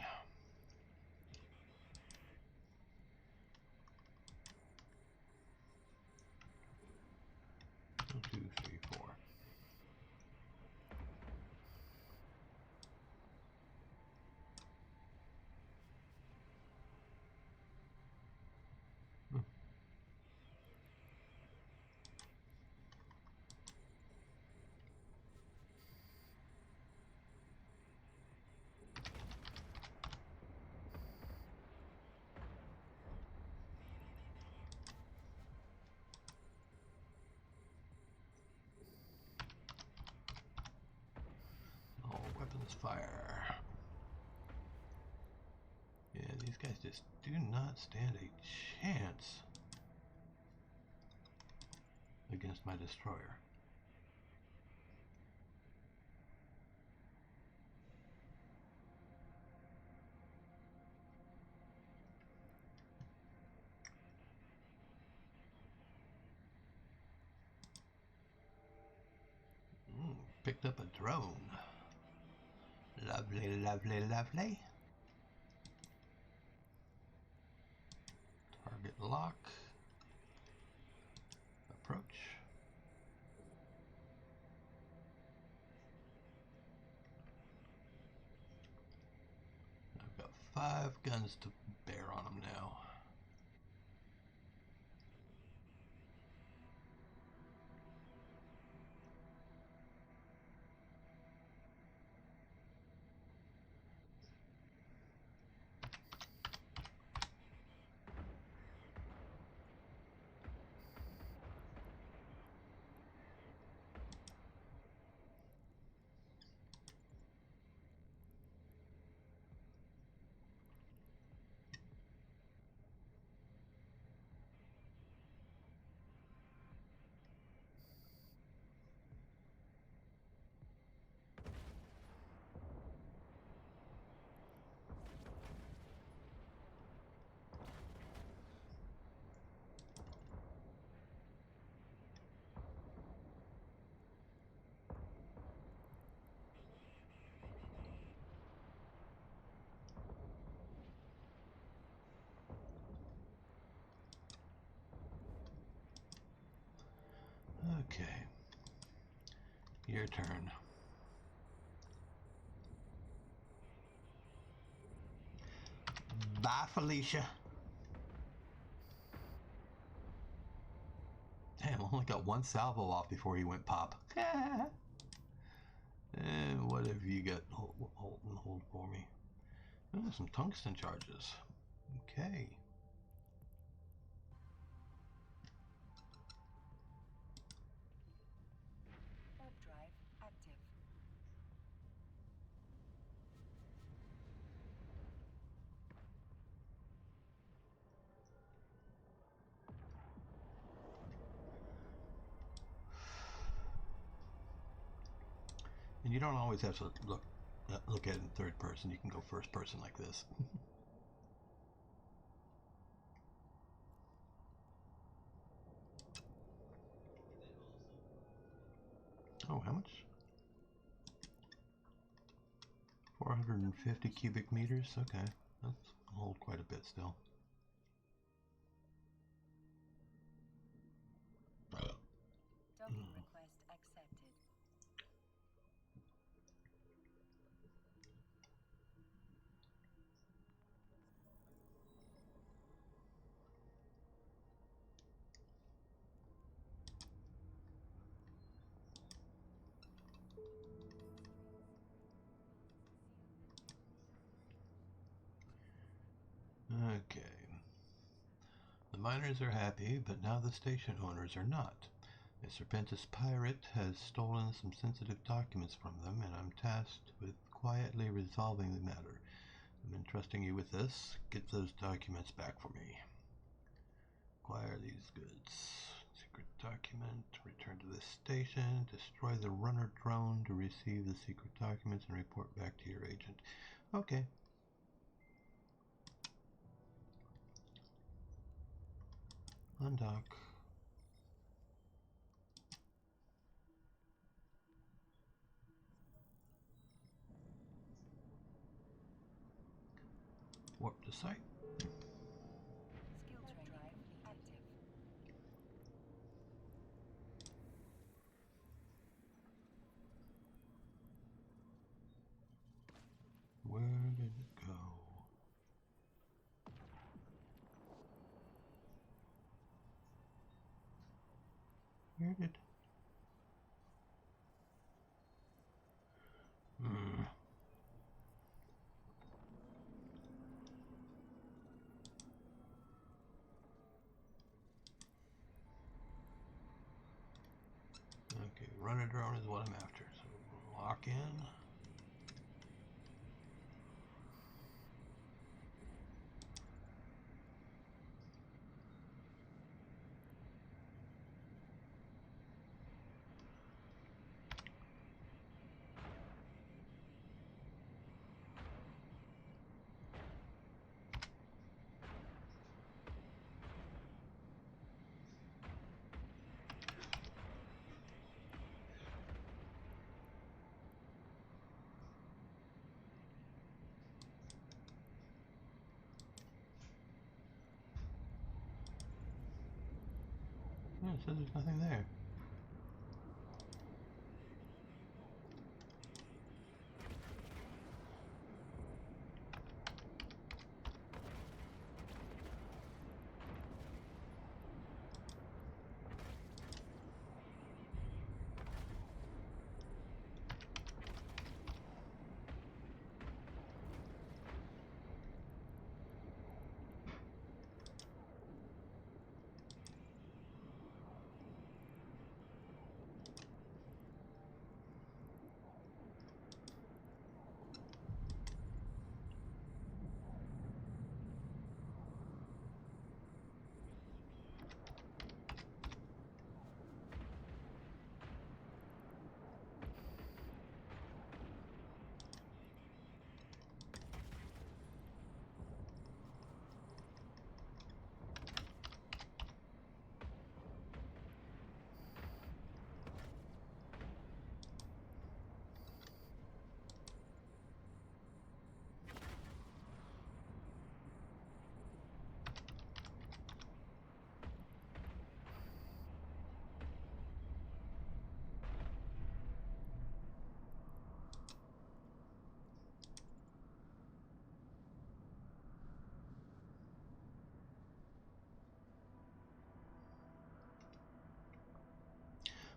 1, 2, 3, 4. All weapons fire. Yeah, these guys just do not stand a chance against my destroyer. picked up a drone. Lovely, lovely, lovely. Target lock. Approach. I've got 5 guns to bear on them now. Okay. Your turn. Bye, Felicia. Damn, I only got 1 salvo off before he went pop. And what have you got? Hold for me. Oh, some tungsten charges. Okay. Warp drive active. And you don't always have to look at it in third person. You can go first person like this. Oh, how much? 450 cubic meters. Okay, that's hold quite a bit still. Docking request accepted. Okay. The miners are happy, but now the station owners are not. A Serpentis pirate has stolen some sensitive documents from them, and I'm tasked with quietly resolving the matter. I'm entrusting you with this. Get those documents back for me. Acquire these goods. Secret document. Return to the station. Destroy the runner drone to receive the secret documents and report back to your agent. Okay. Undock. Warp to site. Skill tray drive active. Where did it go? Where did... Okay, runner drone is what I'm after. So lock in. Oh, it says there's nothing there.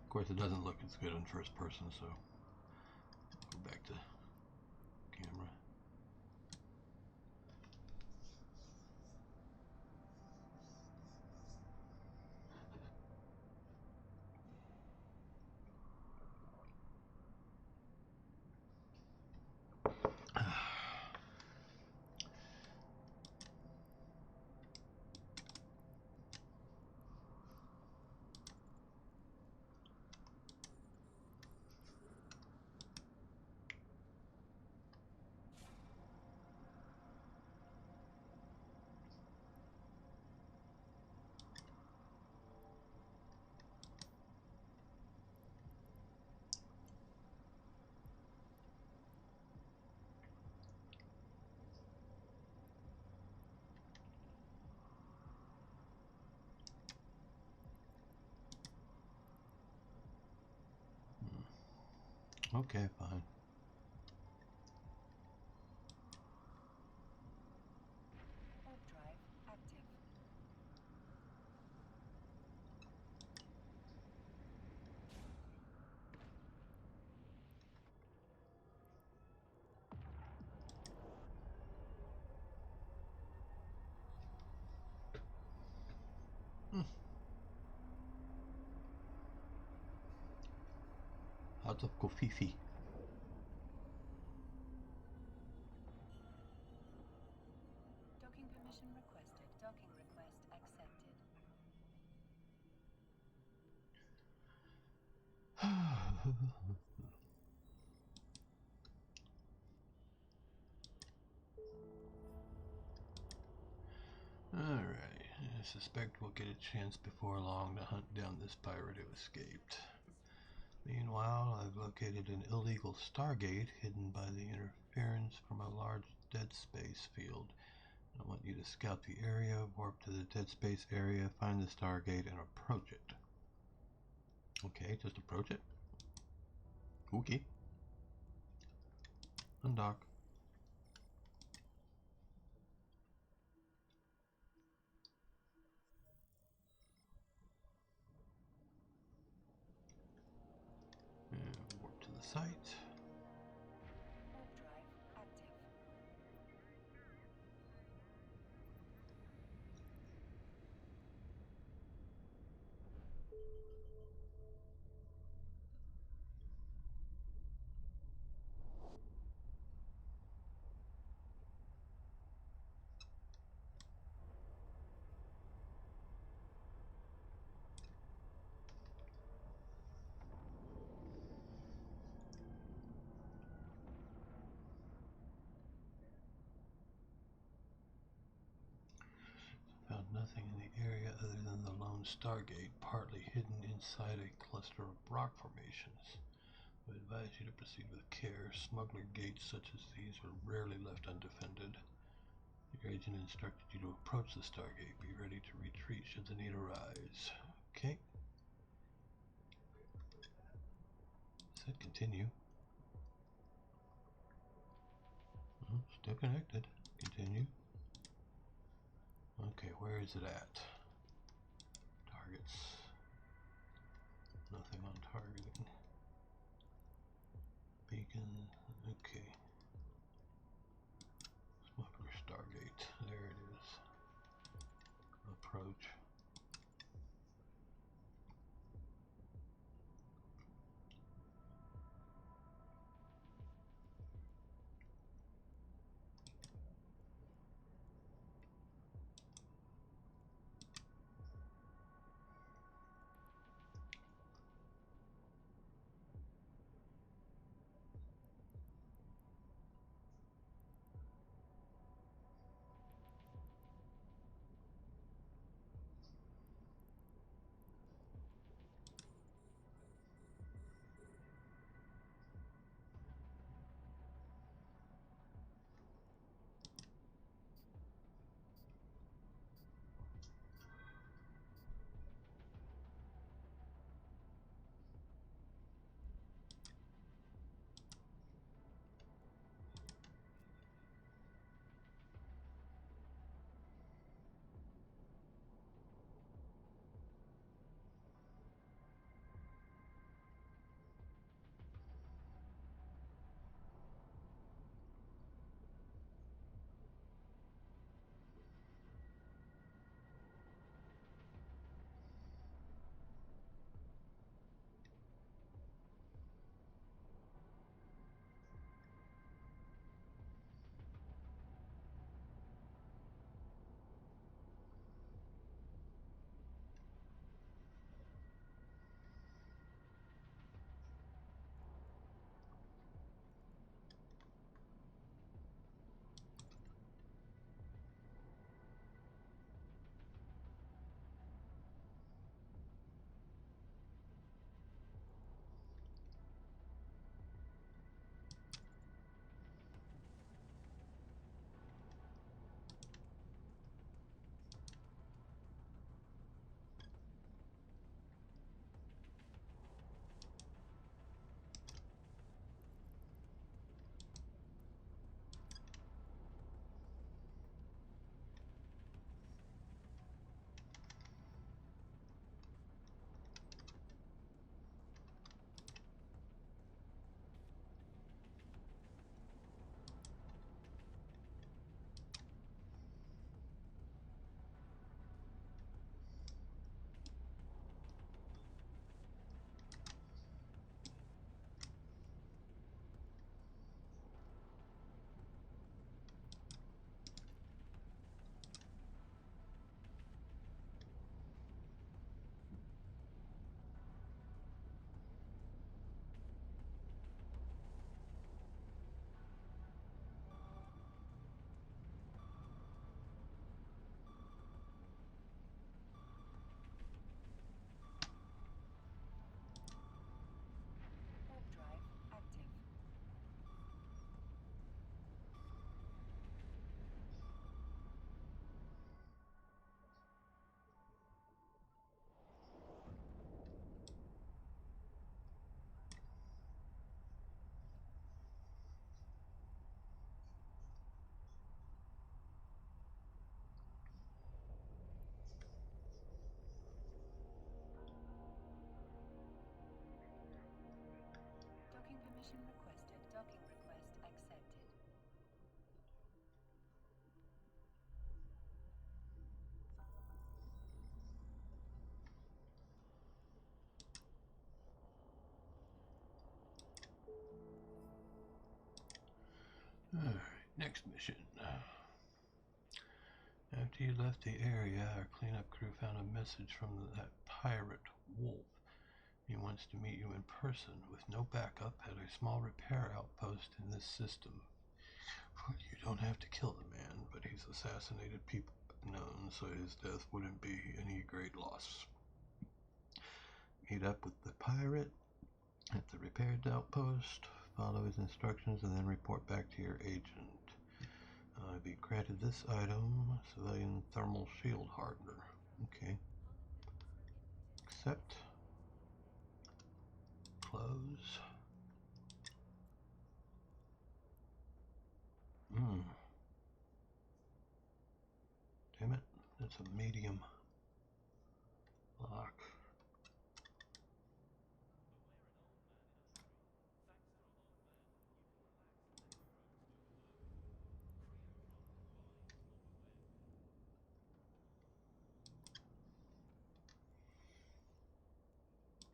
Of course, it doesn't look as good in first person, so go back to camera. Okay, fine. Warp drive active. Out of Kofifi. Docking permission requested. Docking request accepted. Alright, I suspect we'll get a chance before long to hunt down this pirate who escaped. Meanwhile, I've located an illegal Stargate hidden by the interference from a large dead space field. I want you to scout the area, warp to the dead space area, find the Stargate, and approach it. Okay, just approach it. Okay. Undock. And warp to the site. Warp drive active. Found nothing in the area other than the lone Stargate, partly hidden inside a cluster of rock formations. I advise you to proceed with care. Smuggler gates such as these are rarely left undefended. Your agent instructed you to approach the Stargate. Be ready to retreat should the need arise. Okay. connected. Continue. Okay, where is it at? Targets. Nothing on targeting. Beacon. Okay. Smuggler Stargate. There it is. Approach. Warp drive active. Docking permission requested. Docking request accepted. Alright, next mission. After you left the area, our cleanup crew found a message from that pirate Wolf. He wants to meet you in person with no backup at a small repair outpost in this system. You don't have to kill the man, but he's assassinated people known, so his death wouldn't be any great loss. Meet up with the pirate at the repaired outpost, follow his instructions, and then report back to your agent. Be granted this item, civilian thermal shield hardener. Okay. Accept. Close. That's a medium lock.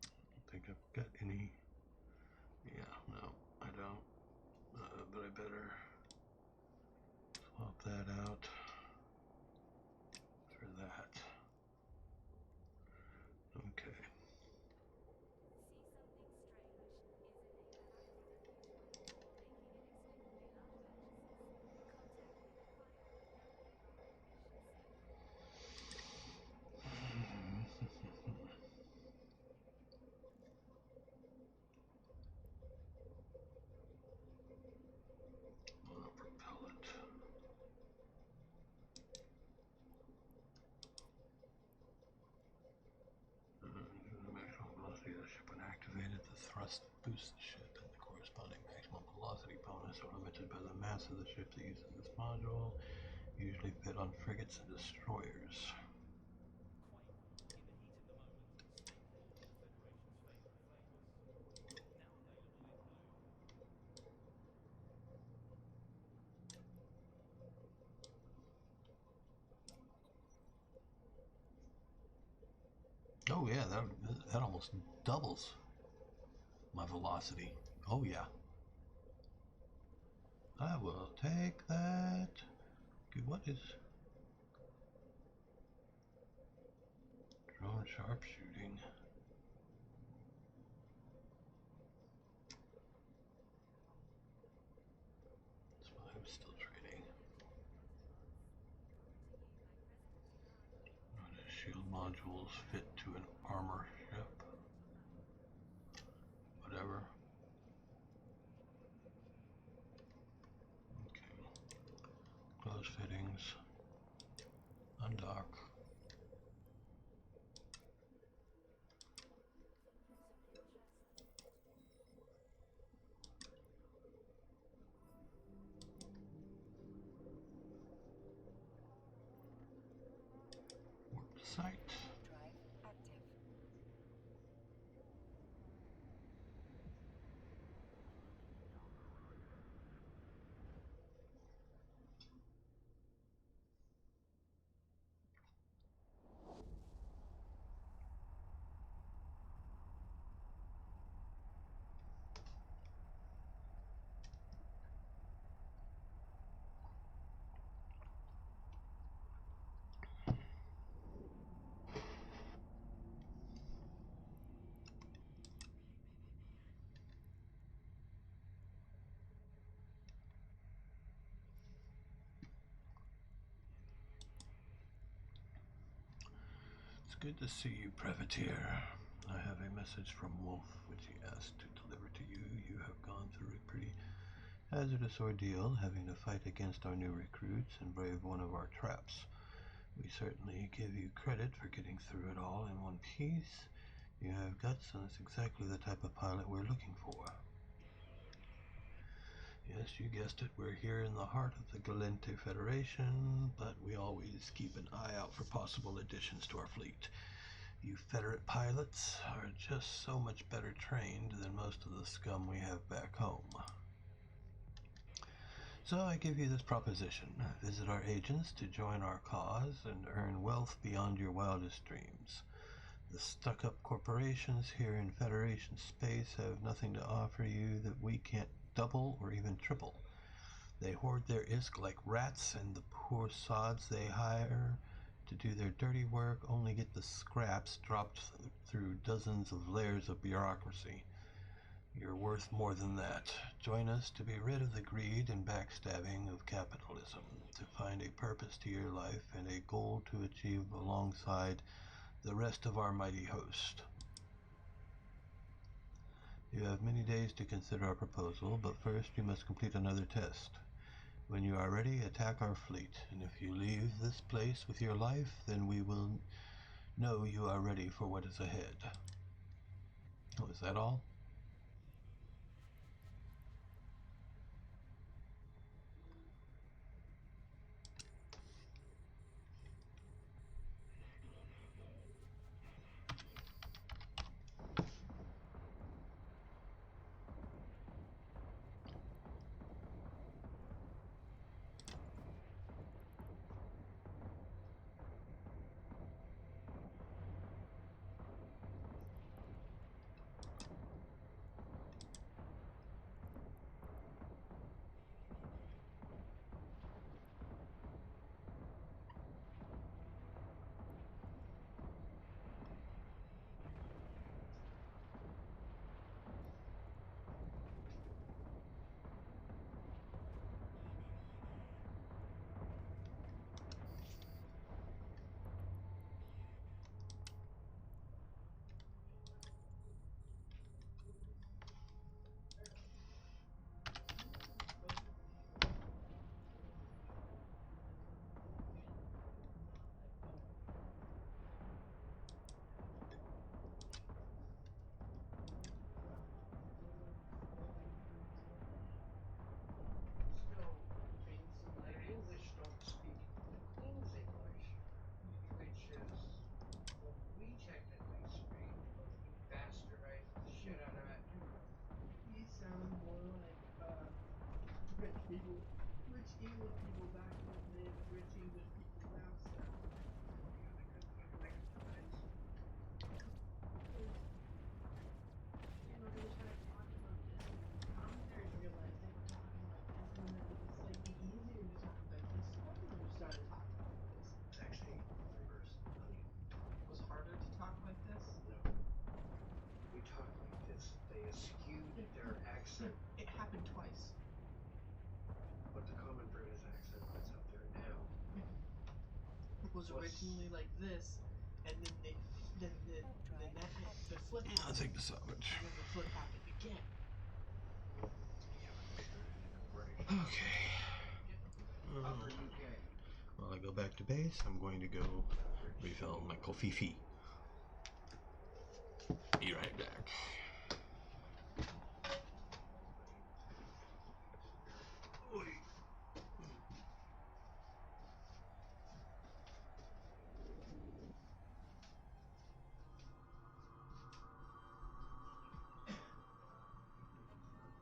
I don't think I've got any. Yeah, no, I don't. But I better swap that out for that. Okay. Monopropellant. The maximum velocity of the ship when activated, the thrust boosts the ship, and the corresponding maximum velocity bonus are limited by the mass of the ship that uses this module, usually fit on frigates and destroyers. Oh yeah, that almost doubles my velocity. Oh yeah. I will take that. Okay, what is drone sharpshooting? That's why I'm still trading. Shield modules fit to an armor ship. Whatever. Okay. Close fittings. Undock. Warp site. Drive active. It's good to see you, Privateer. I have a message from Wolf, which he asked to deliver to you. You have gone through a pretty hazardous ordeal, having to fight against our new recruits and brave one of our traps. We certainly give you credit for getting through it all in one piece. You have guts, and it's exactly the type of pilot we're looking for. Yes, you guessed it, we're here in the heart of the Gallente Federation, but we always keep an eye out for possible additions to our fleet. You Federate pilots are just so much better trained than most of the scum we have back home. So I give you this proposition. Visit our agents to join our cause and earn wealth beyond your wildest dreams. The stuck-up corporations here in Federation space have nothing to offer you that we can't double or even triple. They hoard their ISK like rats, and the poor sods they hire to do their dirty work only get the scraps dropped through dozens of layers of bureaucracy. You're worth more than that. Join us to be rid of the greed and backstabbing of capitalism, to find a purpose to your life and a goal to achieve alongside the rest of our mighty host. You have many days to consider our proposal, but first you must complete another test. When you are ready, attack our fleet, and if you leave this place with your life, then we will know you are ready for what is ahead. Oh, is that all? people, rich English people back in the day, rich English people now said, you know, they were trying to talk about this, and commentators realized they were talking like this, and then it was slightly easier to talk about this, so everyone started talking like this. It's actually the reverse. It was harder to talk like this. No. We talk like this. They eschewed their accent, It happened twice. but the common British accent that's out there now. It was originally like this, and then the flip I'll happened, take the salvage. and then the flip happened again. Yeah, but British. Okay. Upper UK. While I go back to base, I'm going to go refill my Kofifi. Be right back.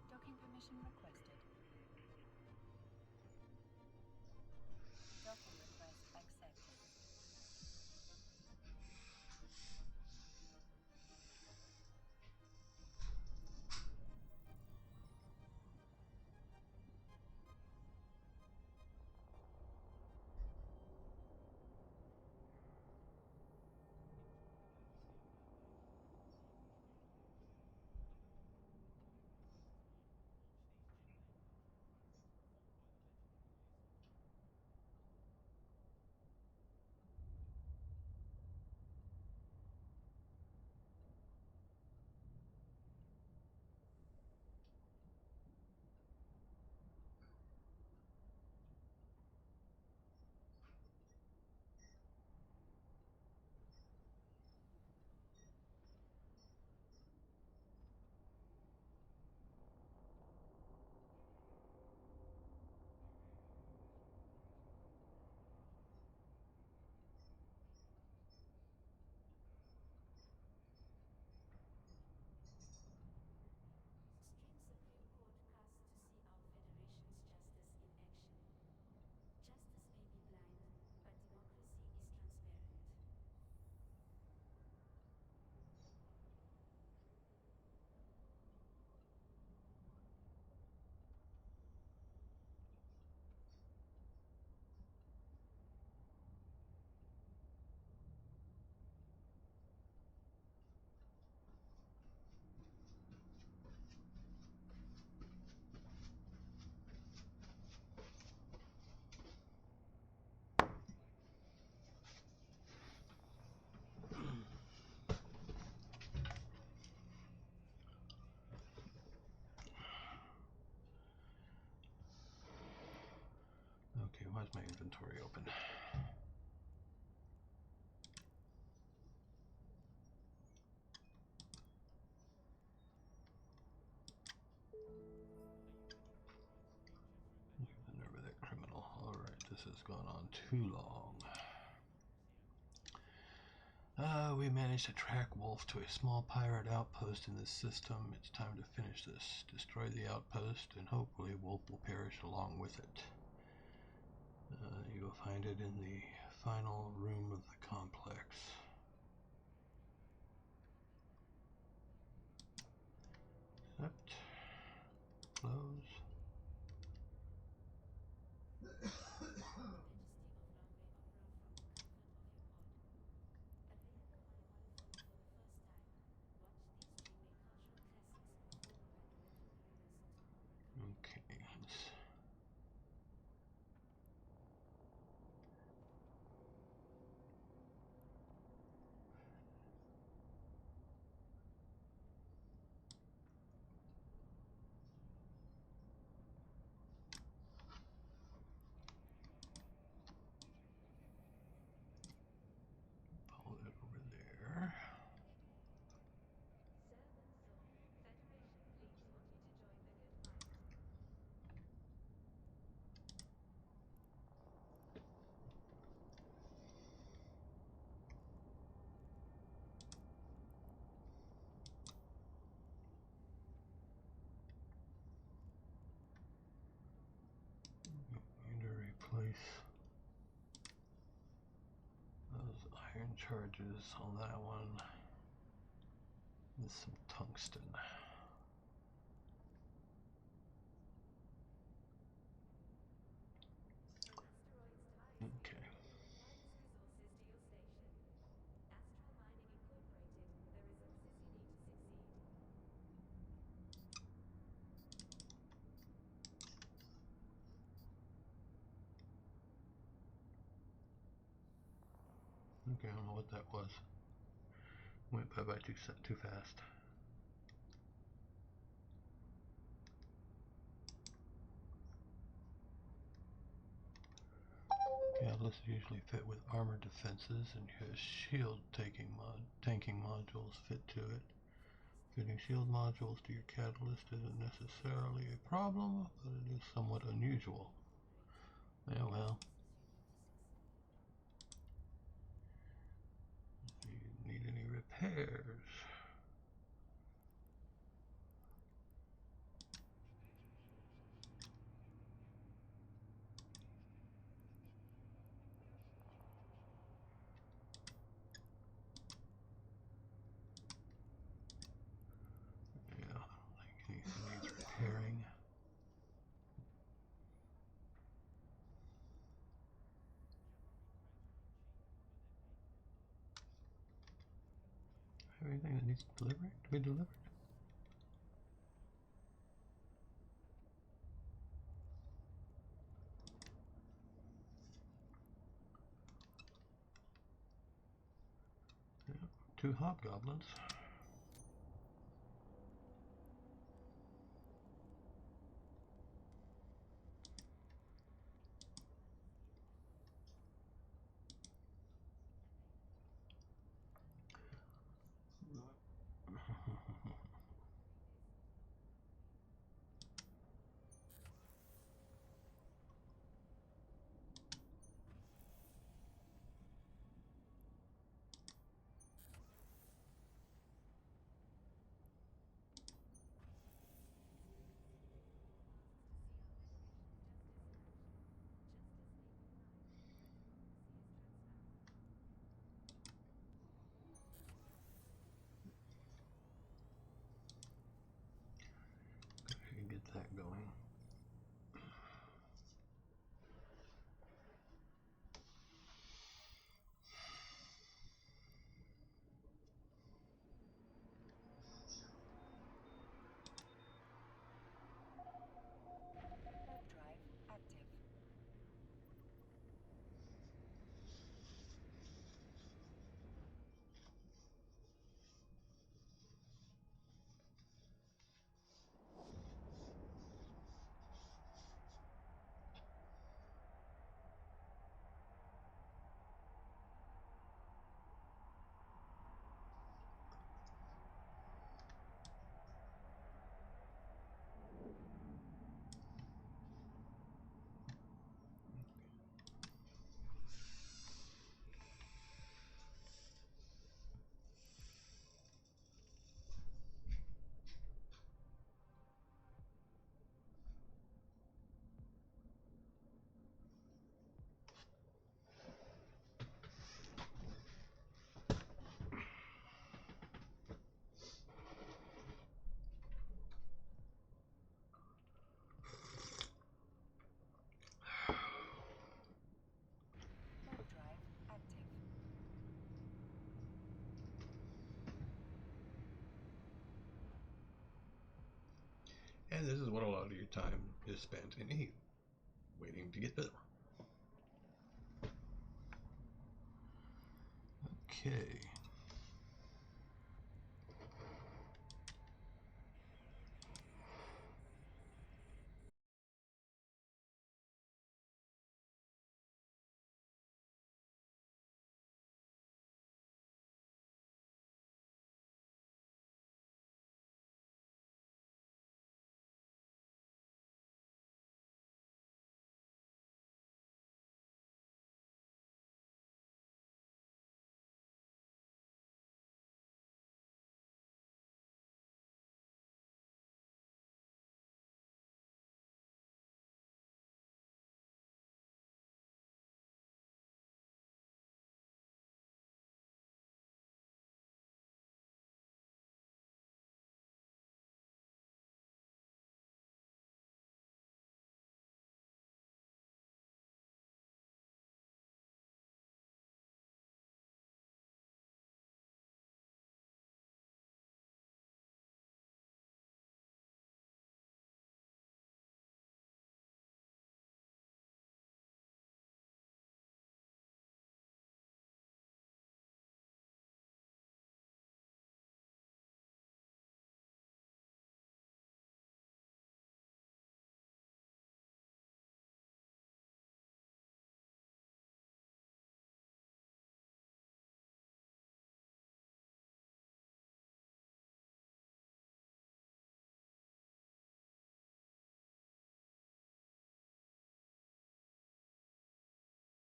Docking permission requested. Docking request accepted. Okay, why is my inventory open? Look at the nerve of that criminal. Alright, this has gone on too long. We managed to track Wolf to a small pirate outpost in this system. It's time to finish this. Destroy the outpost, and hopefully Wolf will perish along with it. You'll find it in the final room of the complex. Accept. Close. Okay, let's charges on that one. There's some tungsten. Okay. Okay, I don't know what that was. Went by too fast. Catalysts usually fit with armor defenses, and has shield tanking modules fit to it. Fitting shield modules to your catalyst isn't necessarily a problem, but it is somewhat unusual. Yeah, well. Do you need any repairs? Yeah, I don't think anything needs repairing. Everything that needs delivery to be delivered. Yeah, 2 hobgoblins. Get that going. Warp drive active. Warp drive active. And this is what a lot of your time is spent in eat, waiting to get built. Okay.